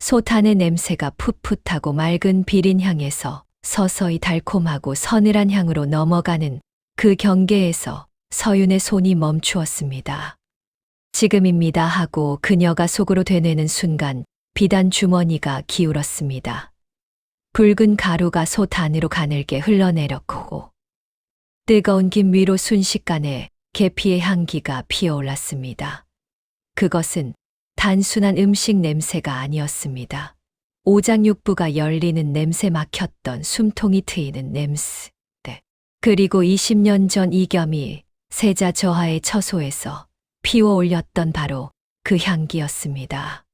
솥안의 냄새가 풋풋하고 맑은 비린 향에서 서서히 달콤하고 서늘한 향으로 넘어가는 그 경계에서 서윤의 손이 멈추었습니다. 지금입니다 하고 그녀가 속으로 되뇌는 순간 비단 주머니가 기울었습니다. 붉은 가루가 솥 안으로 가늘게 흘러내렸고 뜨거운 김 위로 순식간에 계피의 향기가 피어올랐습니다. 그것은 단순한 음식 냄새가 아니었습니다. 오장육부가 열리는 냄새 막혔던 숨통이 트이는 냄새. 그리고 20년 전 이겸이 세자 저하의 처소에서 피워 올렸던 바로 그 향기였습니다.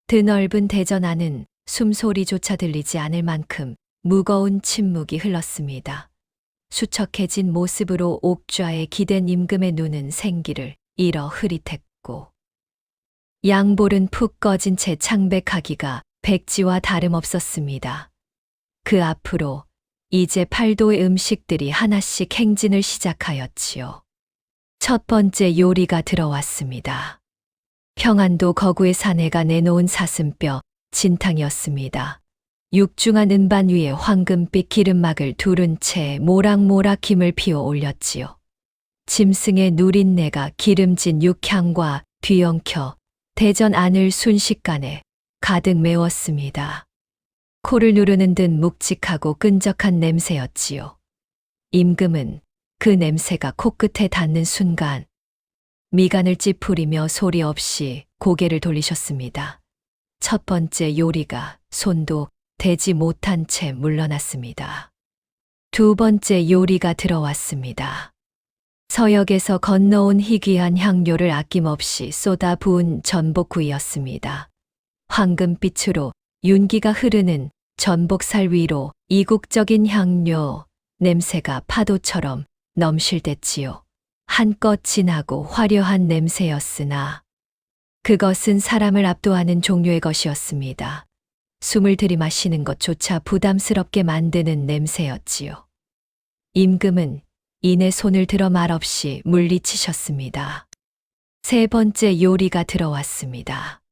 드넓은 대전 안은 숨소리조차 들리지 않을 만큼 무거운 침묵이 흘렀습니다. 수척해진 모습으로 옥좌에 기댄 임금의 눈은 생기를 잃어 흐릿했고 양볼은 푹 꺼진 채 창백하기가 백지와 다름없었습니다. 그 앞으로 이제 8도의 음식들이 하나씩 행진을 시작하였지요. 첫 번째 요리가 들어왔습니다. 평안도 거구의 사내가 내놓은 사슴뼈 진탕이었습니다. 육중한 은반 위에 황금빛 기름막을 두른 채 모락모락 김을 피워 올렸지요. 짐승의 누린내가 기름진 육향과 뒤엉켜 대전 안을 순식간에 가득 메웠습니다. 코를 누르는 듯 묵직하고 끈적한 냄새였지요. 임금은 그 냄새가 코끝에 닿는 순간 미간을 찌푸리며 소리 없이 고개를 돌리셨습니다. 첫 번째 요리가 손도 대지 못한 채 물러났습니다. 두 번째 요리가 들어왔습니다. 서역에서 건너온 희귀한 향료를 아낌없이 쏟아 부은 전복구이였습니다. 황금빛으로 윤기가 흐르는 전복살 위로 이국적인 향료, 냄새가 파도처럼 넘실댔지요. 한껏 진하고 화려한 냄새였으나 그것은 사람을 압도하는 종류의 것이었습니다. 숨을 들이마시는 것조차 부담스럽게 만드는 냄새였지요. 임금은 이내 손을 들어 말없이 물리치셨습니다. 세 번째 요리가 들어왔습니다.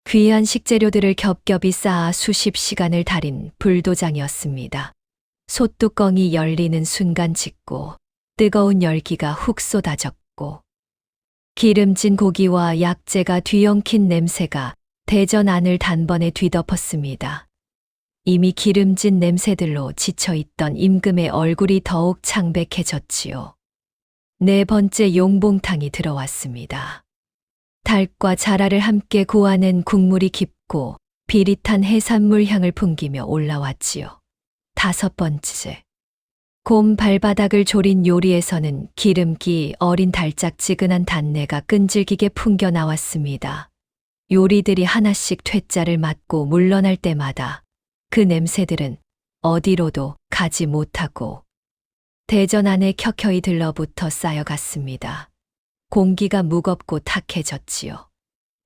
귀한 식재료들을 겹겹이 쌓아 수십 시간을 달인 불도장이었습니다. 솥뚜껑이 열리는 순간 짓고 뜨거운 열기가 훅 쏟아졌고 기름진 고기와 약재가 뒤엉킨 냄새가 대전 안을 단번에 뒤덮었습니다. 이미 기름진 냄새들로 지쳐있던 임금의 얼굴이 더욱 창백해졌지요. 네 번째 용봉탕이 들어왔습니다. 닭과 자라를 함께 구워낸 국물이 깊고 비릿한 해산물 향을 풍기며 올라왔지요. 다섯 번째, 곰 발바닥을 조린 요리에서는 기름기 어린 달짝지근한 단내가 끈질기게 풍겨 나왔습니다. 요리들이 하나씩 퇴짜를 맞고 물러날 때마다 그 냄새들은 어디로도 가지 못하고 대전 안에 켜켜이 들러붙어 쌓여갔습니다. 공기가 무겁고 탁해졌지요.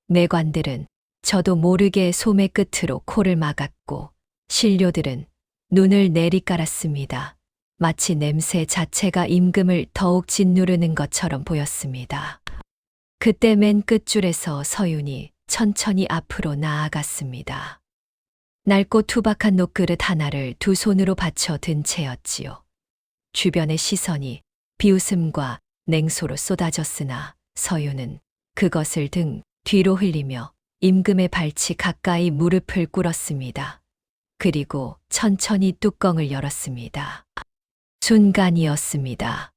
매관들은 저도 모르게 소매 끝으로 코를 막았고 신료들은 눈을 내리깔았습니다. 마치 냄새 자체가 임금을 더욱 짓누르는 것처럼 보였습니다. 그때 맨 끝줄에서 서윤이 천천히 앞으로 나아갔습니다. 낡고 투박한 녹그릇 하나를 두 손으로 받쳐 든 채였지요. 주변의 시선이 비웃음과 냉소로 쏟아졌으나 서윤은 그것을 등 뒤로 흘리며 임금의 발치 가까이 무릎을 꿇었습니다. 그리고 천천히 뚜껑을 열었습니다. 순간이었습니다.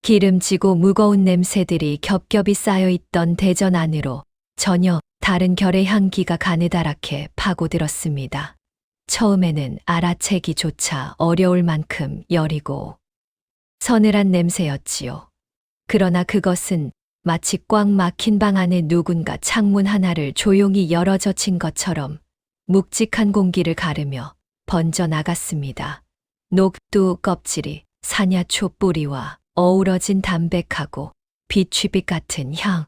기름지고 무거운 냄새들이 겹겹이 쌓여있던 대전 안으로 전혀 다른 결의 향기가 가느다랗게 파고들었습니다. 처음에는 알아채기조차 어려울 만큼 여리고 서늘한 냄새였지요. 그러나 그것은 마치 꽉 막힌 방 안에 누군가 창문 하나를 조용히 열어젖힌 것처럼 묵직한 공기를 가르며 번져나갔습니다. 녹두 껍질이 사냐초 뿌리와 어우러진 담백하고 비취빛 같은 향.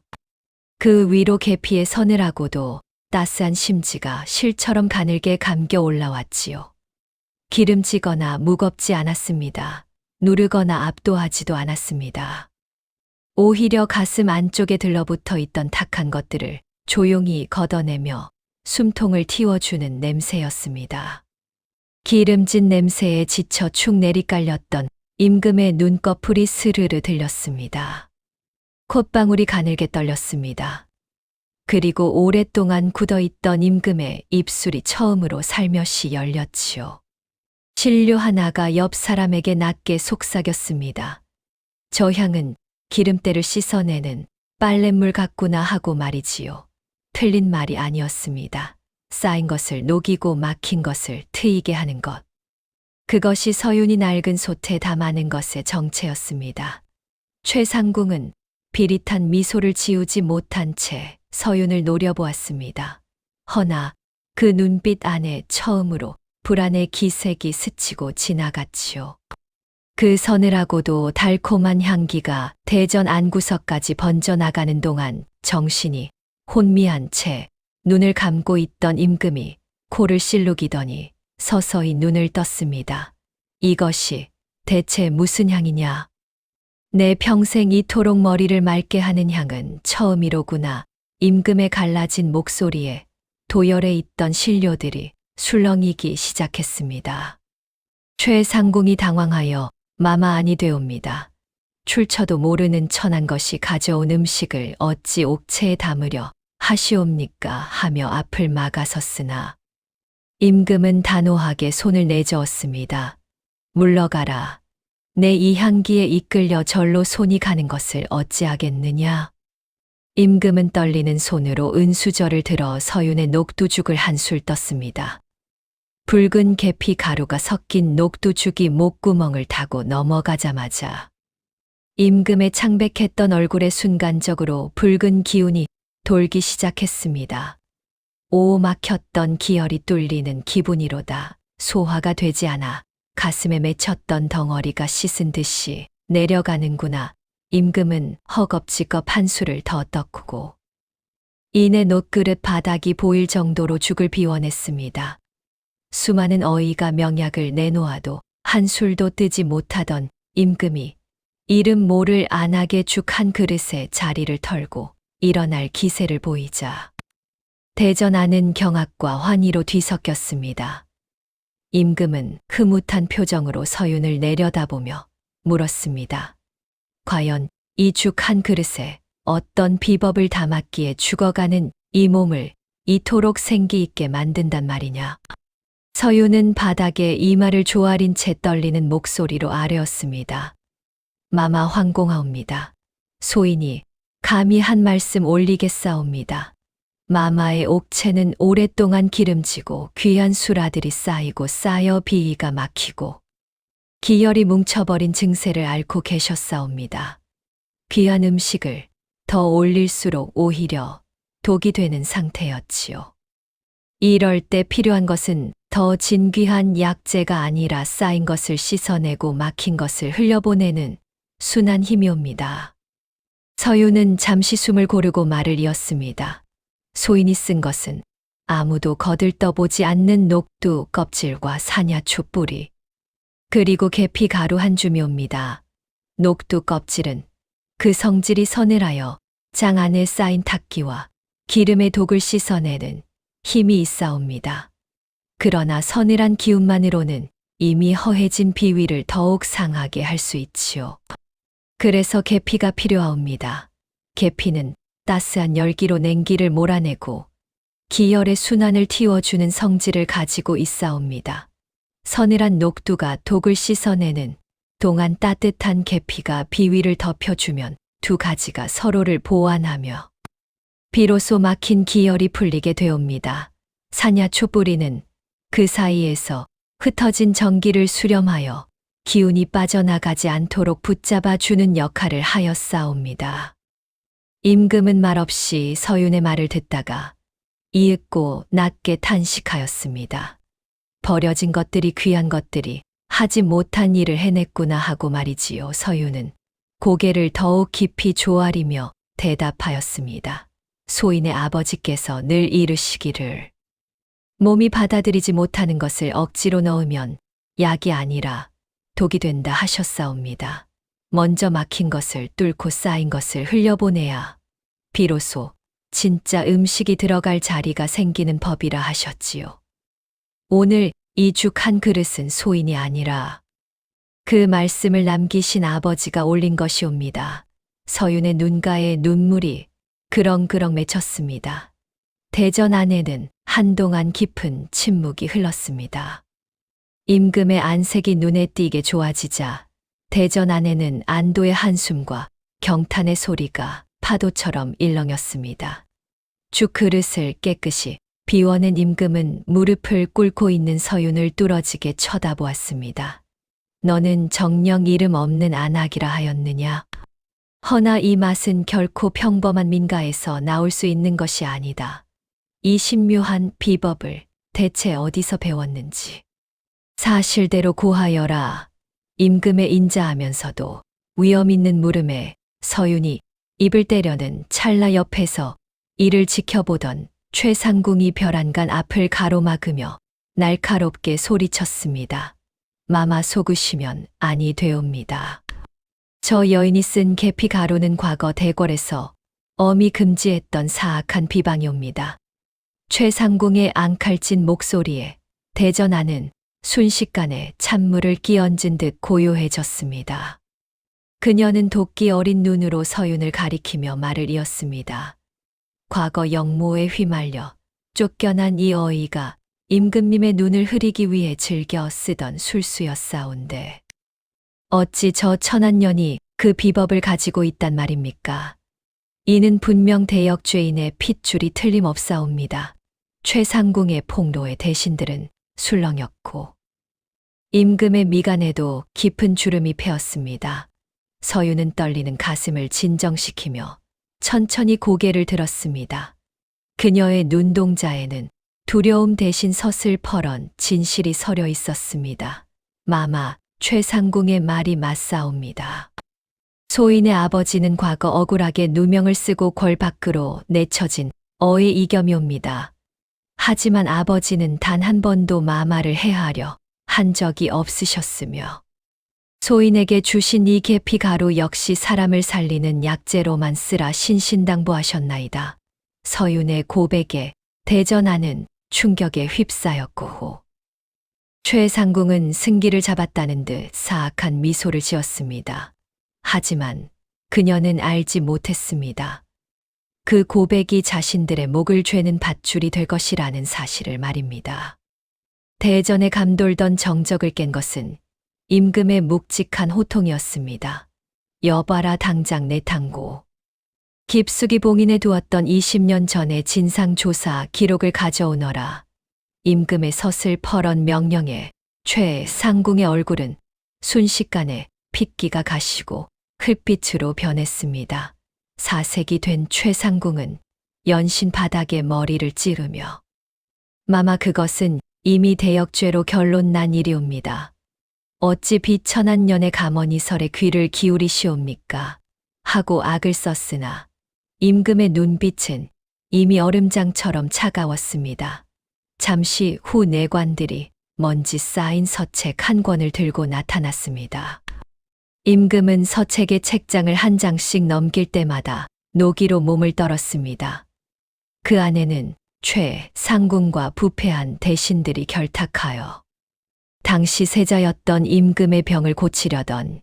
그 위로 계피의 서늘하고도 따스한 심지가 실처럼 가늘게 감겨 올라왔지요. 기름지거나 무겁지 않았습니다. 누르거나 압도하지도 않았습니다. 오히려 가슴 안쪽에 들러붙어 있던 탁한 것들을 조용히 걷어내며 숨통을 틔워주는 냄새였습니다. 기름진 냄새에 지쳐 축 내리깔렸던 임금의 눈꺼풀이 스르르 들렸습니다. 콧방울이 가늘게 떨렸습니다. 그리고 오랫동안 굳어있던 임금의 입술이 처음으로 살며시 열렸지요. 신료 하나가 옆 사람에게 낮게 속삭였습니다. 저 향은 기름때를 씻어내는 빨랫물 같구나 하고 말이지요. 틀린 말이 아니었습니다. 쌓인 것을 녹이고 막힌 것을 트이게 하는 것. 그것이 서윤이 낡은 솥에 담아낸 것의 정체였습니다. 최상궁은 비릿한 미소를 지우지 못한 채 서윤을 노려보았습니다. 허나 그 눈빛 안에 처음으로 불안의 기색이 스치고 지나갔지요. 그 서늘하고도 달콤한 향기가 대전 안구석까지 번져나가는 동안 정신이 혼미한 채 눈을 감고 있던 임금이 코를 실룩이더니 서서히 눈을 떴습니다. 이것이 대체 무슨 향이냐? 내 평생 이토록 머리를 맑게 하는 향은 처음이로구나. 임금의 갈라진 목소리에 도열에 있던 신료들이 술렁이기 시작했습니다. 최상궁이 당황하여 마마안이 되옵니다. 출처도 모르는 천한 것이 가져온 음식을 어찌 옥체에 담으려 하시옵니까 하며 앞을 막아섰으나 임금은 단호하게 손을 내저었습니다. 물러가라. 내 이 향기에 이끌려 절로 손이 가는 것을 어찌하겠느냐. 임금은 떨리는 손으로 은수저를 들어 서윤의 녹두죽을 한술 떴습니다. 붉은 계피 가루가 섞인 녹두죽이 목구멍을 타고 넘어가자마자 임금의 창백했던 얼굴에 순간적으로 붉은 기운이 돌기 시작했습니다. 오 막혔던 기혈이 뚫리는 기분이로다. 소화가 되지 않아 가슴에 맺혔던 덩어리가 씻은 듯이 내려가는구나. 임금은 허겁지겁 한술을 더 떴고 이내 놋그릇 바닥이 보일 정도로 죽을 비워냈습니다. 수많은 어이가 명약을 내놓아도 한술도 뜨지 못하던 임금이 이름 모를 안하게 죽 한 그릇에 자리를 털고 일어날 기세를 보이자 대전하는 경악과 환희로 뒤섞였습니다. 임금은 흐뭇한 표정으로 서윤을 내려다보며 물었습니다. 과연 이 죽 한 그릇에 어떤 비법을 담았기에 죽어가는 이 몸을 이토록 생기 있게 만든단 말이냐. 서윤은 바닥에 이마를 조아린 채 떨리는 목소리로 아뢰었습니다. 마마 황공하옵니다. 소인이 감히 한 말씀 올리겠사옵니다. 마마의 옥체는 오랫동안 기름지고 귀한 수라들이 쌓이고 쌓여 비위가 막히고 기혈이 뭉쳐버린 증세를 앓고 계셨사옵니다. 귀한 음식을 더 올릴수록 오히려 독이 되는 상태였지요. 이럴 때 필요한 것은 더 진귀한 약재가 아니라 쌓인 것을 씻어내고 막힌 것을 흘려보내는 순한 힘이옵니다. 서윤은 잠시 숨을 고르고 말을 이었습니다. 소인이 쓴 것은 아무도 거들떠보지 않는 녹두 껍질과 사냐초 뿌리, 그리고 계피 가루 한 줌이옵니다. 녹두 껍질은 그 성질이 서늘하여 장 안에 쌓인 탁기와 기름의 독을 씻어내는 힘이 있사옵니다. 그러나 서늘한 기운만으로는 이미 허해진 비위를 더욱 상하게 할 수 있지요. 그래서 계피가 필요하옵니다. 계피는 따스한 열기로 냉기를 몰아내고 기혈의 순환을 틔워주는 성질을 가지고 있사옵니다. 서늘한 녹두가 독을 씻어내는 동안 따뜻한 계피가 비위를 덮여주면 두 가지가 서로를 보완하며 비로소 막힌 기혈이 풀리게 되옵니다. 사냐초 뿌리는 그 사이에서 흩어진 전기를 수렴하여 기운이 빠져나가지 않도록 붙잡아 주는 역할을 하였사옵니다. 임금은 말없이 서윤의 말을 듣다가 이윽고 낮게 탄식하였습니다. 버려진 것들이 귀한 것들이 하지 못한 일을 해냈구나 하고 말이지요. 서윤은 고개를 더욱 깊이 조아리며 대답하였습니다. 소인의 아버지께서 늘 이르시기를 몸이 받아들이지 못하는 것을 억지로 넣으면 약이 아니라 독이 된다 하셨사옵니다. 먼저 막힌 것을 뚫고 쌓인 것을 흘려보내야 비로소 진짜 음식이 들어갈 자리가 생기는 법이라 하셨지요. 오늘 이 죽 한 그릇은 소인이 아니라 그 말씀을 남기신 아버지가 올린 것이옵니다. 서윤의 눈가에 눈물이 그렁그렁 맺혔습니다. 대전 안에는 한동안 깊은 침묵이 흘렀습니다. 임금의 안색이 눈에 띄게 좋아지자 대전 안에는 안도의 한숨과 경탄의 소리가 파도처럼 일렁였습니다. 죽 그릇을 깨끗이 비워낸 임금은 무릎을 꿇고 있는 서윤을 뚫어지게 쳐다보았습니다. 너는 정녕 이름 없는 안악이라 하였느냐? 허나 이 맛은 결코 평범한 민가에서 나올 수 있는 것이 아니다. 이 신묘한 비법을 대체 어디서 배웠는지 사실대로 고하여라. 임금의 인자하면서도 위엄 있는 물음에 서윤이 입을 때려는 찰나 옆에서 이를 지켜보던 최상궁이 벼란간 앞을 가로막으며 날카롭게 소리쳤습니다. 마마 속으시면 아니 되옵니다. 저 여인이 쓴 계피 가루는 과거 대궐에서 엄히 금지했던 사악한 비방이옵니다. 최상궁의 앙칼진 목소리에 대전하는 순식간에 찬물을 끼얹은 듯 고요해졌습니다. 그녀는 도끼 어린 눈으로 서윤을 가리키며 말을 이었습니다. 과거 영모에 휘말려 쫓겨난 이 어이가 임금님의 눈을 흐리기 위해 즐겨 쓰던 술수였사온데 어찌 저 천한년이 그 비법을 가지고 있단 말입니까? 이는 분명 대역죄인의 핏줄이 틀림없사옵니다. 최상궁의 폭로의 대신들은 술렁였고 임금의 미간에도 깊은 주름이 패었습니다. 서유는 떨리는 가슴을 진정시키며 천천히 고개를 들었습니다. 그녀의 눈동자에는 두려움 대신 서슬퍼런 진실이 서려 있었습니다. 마마, 최상궁의 말이 맞사옵니다. 소인의 아버지는 과거 억울하게 누명을 쓰고 궐 밖으로 내쳐진 어의 이겸이옵니다. 하지만 아버지는 단 한 번도 마마를 해하려 한 적이 없으셨으며 소인에게 주신 이 계피가루 역시 사람을 살리는 약재로만 쓰라 신신당부하셨나이다. 서윤의 고백에 대전하는 충격에 휩싸였고 최상궁은 승기를 잡았다는 듯 사악한 미소를 지었습니다. 하지만 그녀는 알지 못했습니다. 그 고백이 자신들의 목을 죄는 밧줄이 될 것이라는 사실을 말입니다. 대전에 감돌던 정적을 깬 것은 임금의 묵직한 호통이었습니다. 여봐라 당장 내탕고. 깊숙이 봉인해 두었던 20년 전의 진상조사 기록을 가져오너라. 임금의 서슬퍼런 명령에 최상궁의 얼굴은 순식간에 핏기가 가시고 흙빛으로 변했습니다. 사색이 된 최상궁은 연신 바닥에 머리를 찌르며 마마 그것은 이미 대역죄로 결론 난 일이옵니다. 어찌 비천한년의 감언이설에 귀를 기울이시옵니까? 하고 악을 썼으나 임금의 눈빛은 이미 얼음장처럼 차가웠습니다. 잠시 후 내관들이 먼지 쌓인 서책 한 권을 들고 나타났습니다. 임금은 서책의 책장을 한 장씩 넘길 때마다 노기로 몸을 떨었습니다. 그 안에는 최상궁과 부패한 대신들이 결탁하여 당시 세자였던 임금의 병을 고치려던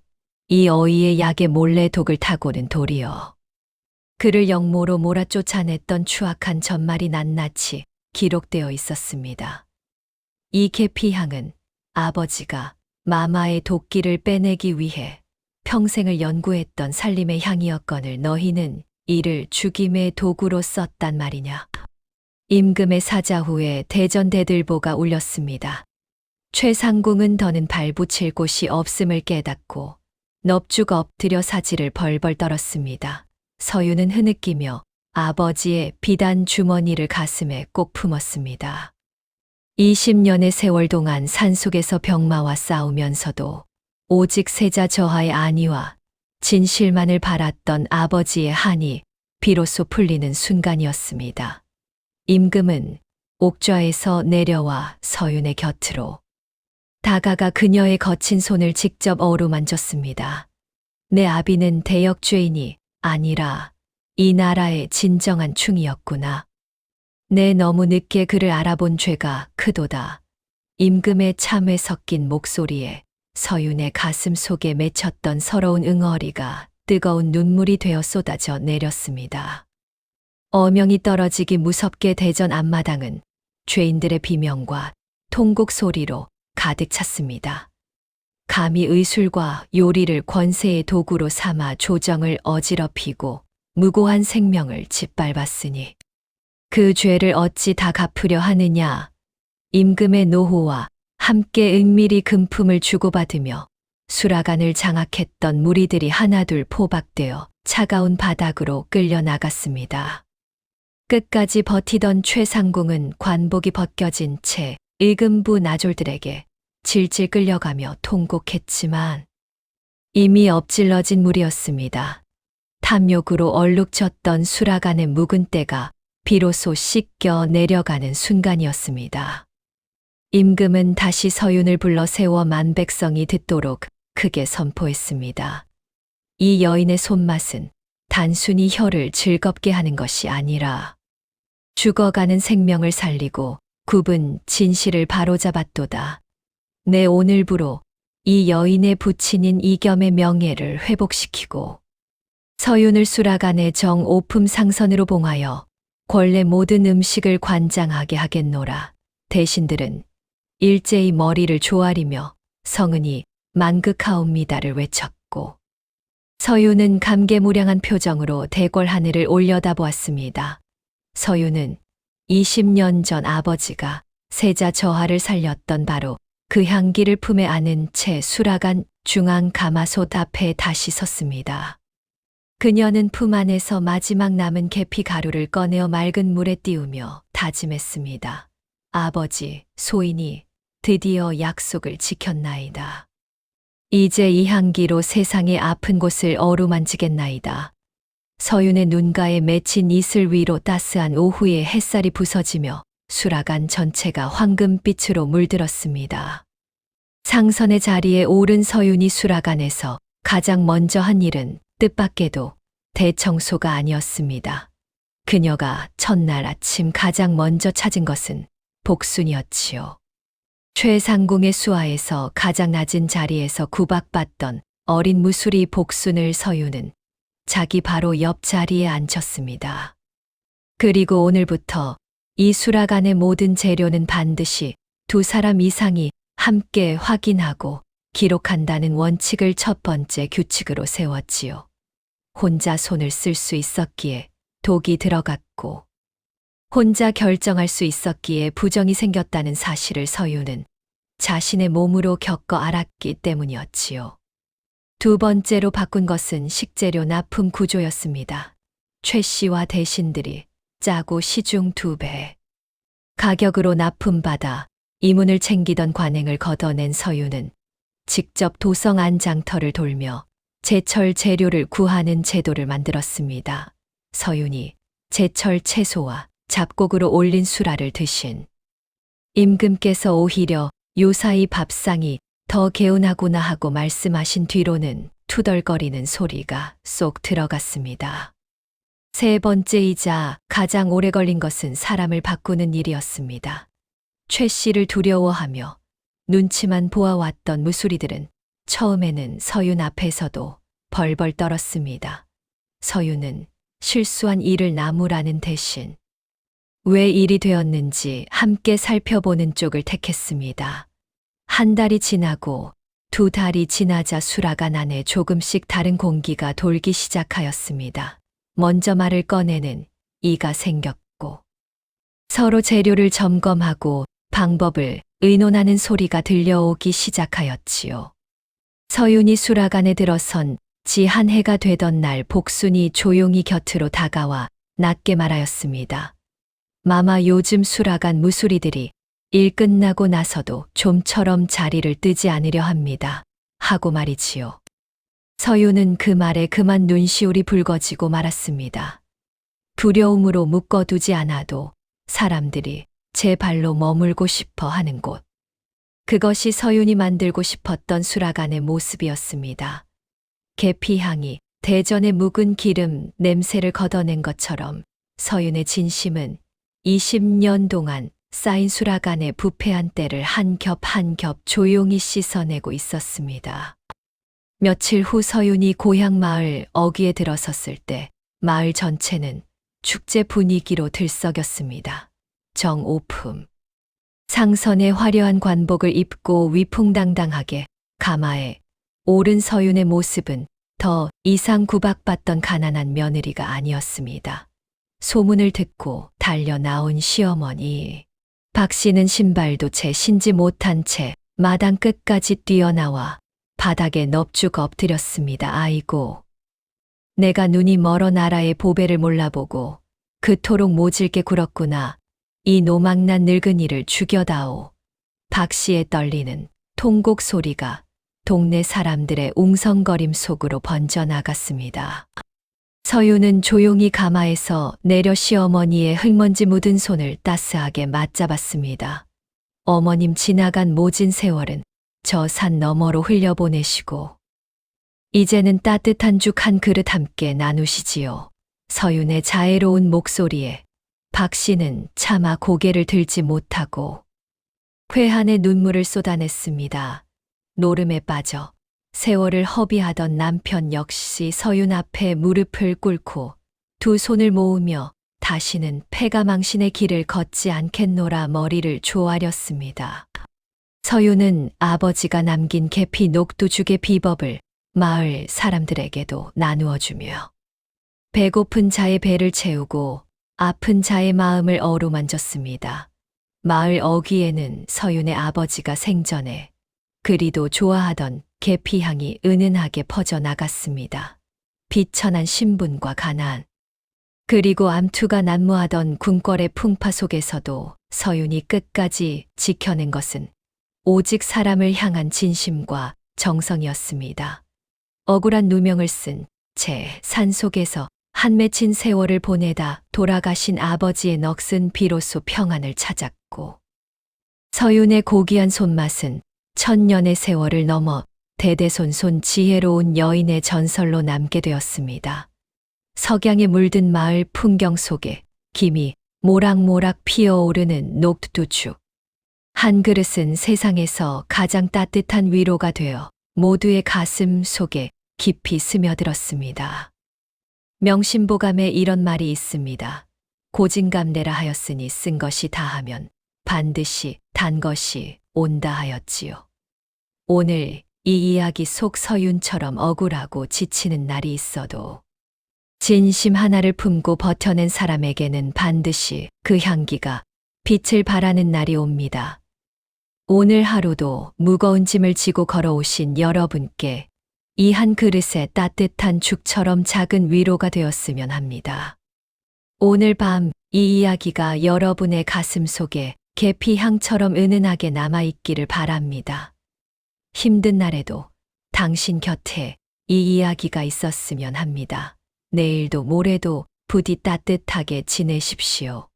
이 어이의 약에 몰래 독을 타고는 도리어 그를 역모로 몰아쫓아냈던 추악한 전말이 낱낱이 기록되어 있었습니다. 이 계피향은 아버지가 마마의 도끼를 빼내기 위해 평생을 연구했던 살림의 향이었거늘 너희는 이를 죽임의 도구로 썼단 말이냐. 임금의 사자 후에 대전대들보가 울렸습니다. 최상궁은 더는 발붙일 곳이 없음을 깨닫고 넙죽 엎드려 사지를 벌벌 떨었습니다. 서유는 흐느끼며 아버지의 비단 주머니를 가슴에 꼭 품었습니다. 20년의 세월 동안 산속에서 병마와 싸우면서도 오직 세자 저하의 안위와 진실만을 바랐던 아버지의 한이 비로소 풀리는 순간이었습니다. 임금은 옥좌에서 내려와 서윤의 곁으로 다가가 그녀의 거친 손을 직접 어루만졌습니다. 내 아비는 대역죄인이 아니라 이 나라의 진정한 충이었구나. 내 너무 늦게 그를 알아본 죄가 크도다. 임금의 참회 섞인 목소리에 서윤의 가슴 속에 맺혔던 서러운 응어리가 뜨거운 눈물이 되어 쏟아져 내렸습니다. 어명이 떨어지기 무섭게 대전 앞마당은 죄인들의 비명과 통곡 소리로 가득 찼습니다. 감히 의술과 요리를 권세의 도구로 삼아 조정을 어지럽히고 무고한 생명을 짓밟았으니 그 죄를 어찌 다 갚으려 하느냐. 임금의 노호와 함께 은밀히 금품을 주고받으며 수라간을 장악했던 무리들이 하나둘 포박되어 차가운 바닥으로 끌려 나갔습니다. 끝까지 버티던 최상궁은 관복이 벗겨진 채 일금부 나졸들에게 질질 끌려가며 통곡했지만 이미 엎질러진 물이었습니다. 탐욕으로 얼룩졌던 수라간의 묵은 때가 비로소 씻겨 내려가는 순간이었습니다. 임금은 다시 서윤을 불러 세워 만백성이 듣도록 크게 선포했습니다. 이 여인의 손맛은 단순히 혀를 즐겁게 하는 것이 아니라 죽어가는 생명을 살리고 굽은 진실을 바로잡았도다. 내 오늘부로 이 여인의 부친인 이겸의 명예를 회복시키고 서윤을 수라간의 정오품 상선으로 봉하여 권례 모든 음식을 관장하게 하겠노라. 대신들은 일제히 머리를 조아리며 성은이 만극하옵니다를 외쳤고 서유는 감개무량한 표정으로 대궐 하늘을 올려다보았습니다. 서유는 20년 전 아버지가 세자 저하를 살렸던 바로 그 향기를 품에 안은 채 수락관 중앙 가마솥 앞에 다시 섰습니다. 그녀는 품 안에서 마지막 남은 계피 가루를 꺼내어 맑은 물에 띄우며 다짐했습니다. 아버지, 소인이 드디어 약속을 지켰나이다. 이제 이 향기로 세상의 아픈 곳을 어루만지겠나이다. 서윤의 눈가에 맺힌 이슬 위로 따스한 오후의 햇살이 부서지며 수락관 전체가 황금빛으로 물들었습니다. 상선의 자리에 오른 서윤이 수락관에서 가장 먼저 한 일은 뜻밖에도 대청소가 아니었습니다. 그녀가 첫날 아침 가장 먼저 찾은 것은 복순이었지요. 최상궁의 수하에서 가장 낮은 자리에서 구박받던 어린 무술이 복순을 서유는 자기 바로 옆 자리에 앉혔습니다. 그리고 오늘부터 이 수락관의 모든 재료는 반드시 두 사람 이상이 함께 확인하고 기록한다는 원칙을 첫 번째 규칙으로 세웠지요. 혼자 손을 쓸 수 있었기에 독이 들어갔고 혼자 결정할 수 있었기에 부정이 생겼다는 사실을 서유는 자신의 몸으로 겪어 알았기 때문이었지요. 두 번째로 바꾼 것은 식재료 납품 구조였습니다. 최 씨와 대신들이 짜고 시중 2배 가격으로 납품받아 이문을 챙기던 관행을 걷어낸 서유는 직접 도성 안장터를 돌며 제철 재료를 구하는 제도를 만들었습니다. 서윤이 제철 채소와 잡곡으로 올린 수라를 드신 임금께서 오히려 요사이 밥상이 더 개운하구나 하고 말씀하신 뒤로는 투덜거리는 소리가 쏙 들어갔습니다. 세 번째이자 가장 오래 걸린 것은 사람을 바꾸는 일이었습니다. 최 씨를 두려워하며 눈치만 보아왔던 무수리들은 처음에는 서윤 앞에서도 벌벌 떨었습니다. 서윤은 실수한 일을 나무라는 대신 왜 일이 되었는지 함께 살펴보는 쪽을 택했습니다. 한 달이 지나고 두 달이 지나자 수락관 안에 조금씩 다른 공기가 돌기 시작하였습니다. 먼저 말을 꺼내는 이가 생겼고 서로 재료를 점검하고 방법을 의논하는 소리가 들려오기 시작하였지요. 서윤이 수락관에 들어선 지 한 해가 되던 날 복순이 조용히 곁으로 다가와 낮게 말하였습니다. 마마 요즘 수락관 무수리들이 일 끝나고 나서도 좀처럼 자리를 뜨지 않으려 합니다. 하고 말이지요. 서윤은 그 말에 그만 눈시울이 붉어지고 말았습니다. 두려움으로 묶어두지 않아도 사람들이 제 발로 머물고 싶어 하는 곳. 그것이 서윤이 만들고 싶었던 수락관의 모습이었습니다. 계피향이 대전의 묵은 기름 냄새를 걷어낸 것처럼 서윤의 진심은 20년 동안 쌓인 수락관의 부패한 때를 한 겹 한 겹 조용히 씻어내고 있었습니다. 며칠 후 서윤이 고향 마을 어귀에 들어섰을 때 마을 전체는 축제 분위기로 들썩였습니다. 정오품. 상선의 화려한 관복을 입고 위풍당당하게 가마에 오른 서윤의 모습은 더 이상 구박받던 가난한 며느리가 아니었습니다. 소문을 듣고 달려 나온 시어머니. 박 씨는 신발도 채 신지 못한 채 마당 끝까지 뛰어나와 바닥에 넙죽 엎드렸습니다. 아이고. 내가 눈이 멀어 나라의 보배를 몰라보고 그토록 모질게 굴었구나. 이 노망난 늙은이를 죽여다오. 박 씨의 떨리는 통곡 소리가 동네 사람들의 웅성거림 속으로 번져나갔습니다. 서윤은 조용히 가마에서 내려 시어머니의 흙먼지 묻은 손을 따스하게 맞잡았습니다. 어머님 지나간 모진 세월은 저 산 너머로 흘려보내시고 이제는 따뜻한 죽 한 그릇 함께 나누시지요. 서윤의 자애로운 목소리에 박 씨는 차마 고개를 들지 못하고 회한의 눈물을 쏟아냈습니다. 노름에 빠져 세월을 허비하던 남편 역시 서윤 앞에 무릎을 꿇고 두 손을 모으며 다시는 패가망신의 길을 걷지 않겠노라 머리를 조아렸습니다. 서유는 아버지가 남긴 계피 녹두죽의 비법을 마을 사람들에게도 나누어 주며 배고픈 자의 배를 채우고 아픈 자의 마음을 어루만졌습니다. 마을 어귀에는 서윤의 아버지가 생전에 그리도 좋아하던 계피향이 은은하게 퍼져나갔습니다. 비천한 신분과 가난, 그리고 암투가 난무하던 궁궐의 풍파 속에서도 서윤이 끝까지 지켜낸 것은 오직 사람을 향한 진심과 정성이었습니다. 억울한 누명을 쓴 채 산속에서 한 맺힌 세월을 보내다 돌아가신 아버지의 넋은 비로소 평안을 찾았고, 서윤의 고귀한 손맛은 천년의 세월을 넘어 대대손손 지혜로운 여인의 전설로 남게 되었습니다. 석양에 물든 마을 풍경 속에 김이 모락모락 피어오르는 녹두죽. 한 그릇은 세상에서 가장 따뜻한 위로가 되어 모두의 가슴 속에 깊이 스며들었습니다. 명심보감에 이런 말이 있습니다. 고진감래라 하였으니 쓴 것이 다하면 반드시 단 것이 온다 하였지요. 오늘 이 이야기 속 서윤처럼 억울하고 지치는 날이 있어도 진심 하나를 품고 버텨낸 사람에게는 반드시 그 향기가 빛을 발하는 날이 옵니다. 오늘 하루도 무거운 짐을 지고 걸어오신 여러분께 이 한 그릇의 따뜻한 죽처럼 작은 위로가 되었으면 합니다. 오늘 밤 이 이야기가 여러분의 가슴 속에 계피향처럼 은은하게 남아있기를 바랍니다. 힘든 날에도 당신 곁에 이 이야기가 있었으면 합니다. 내일도 모레도 부디 따뜻하게 지내십시오.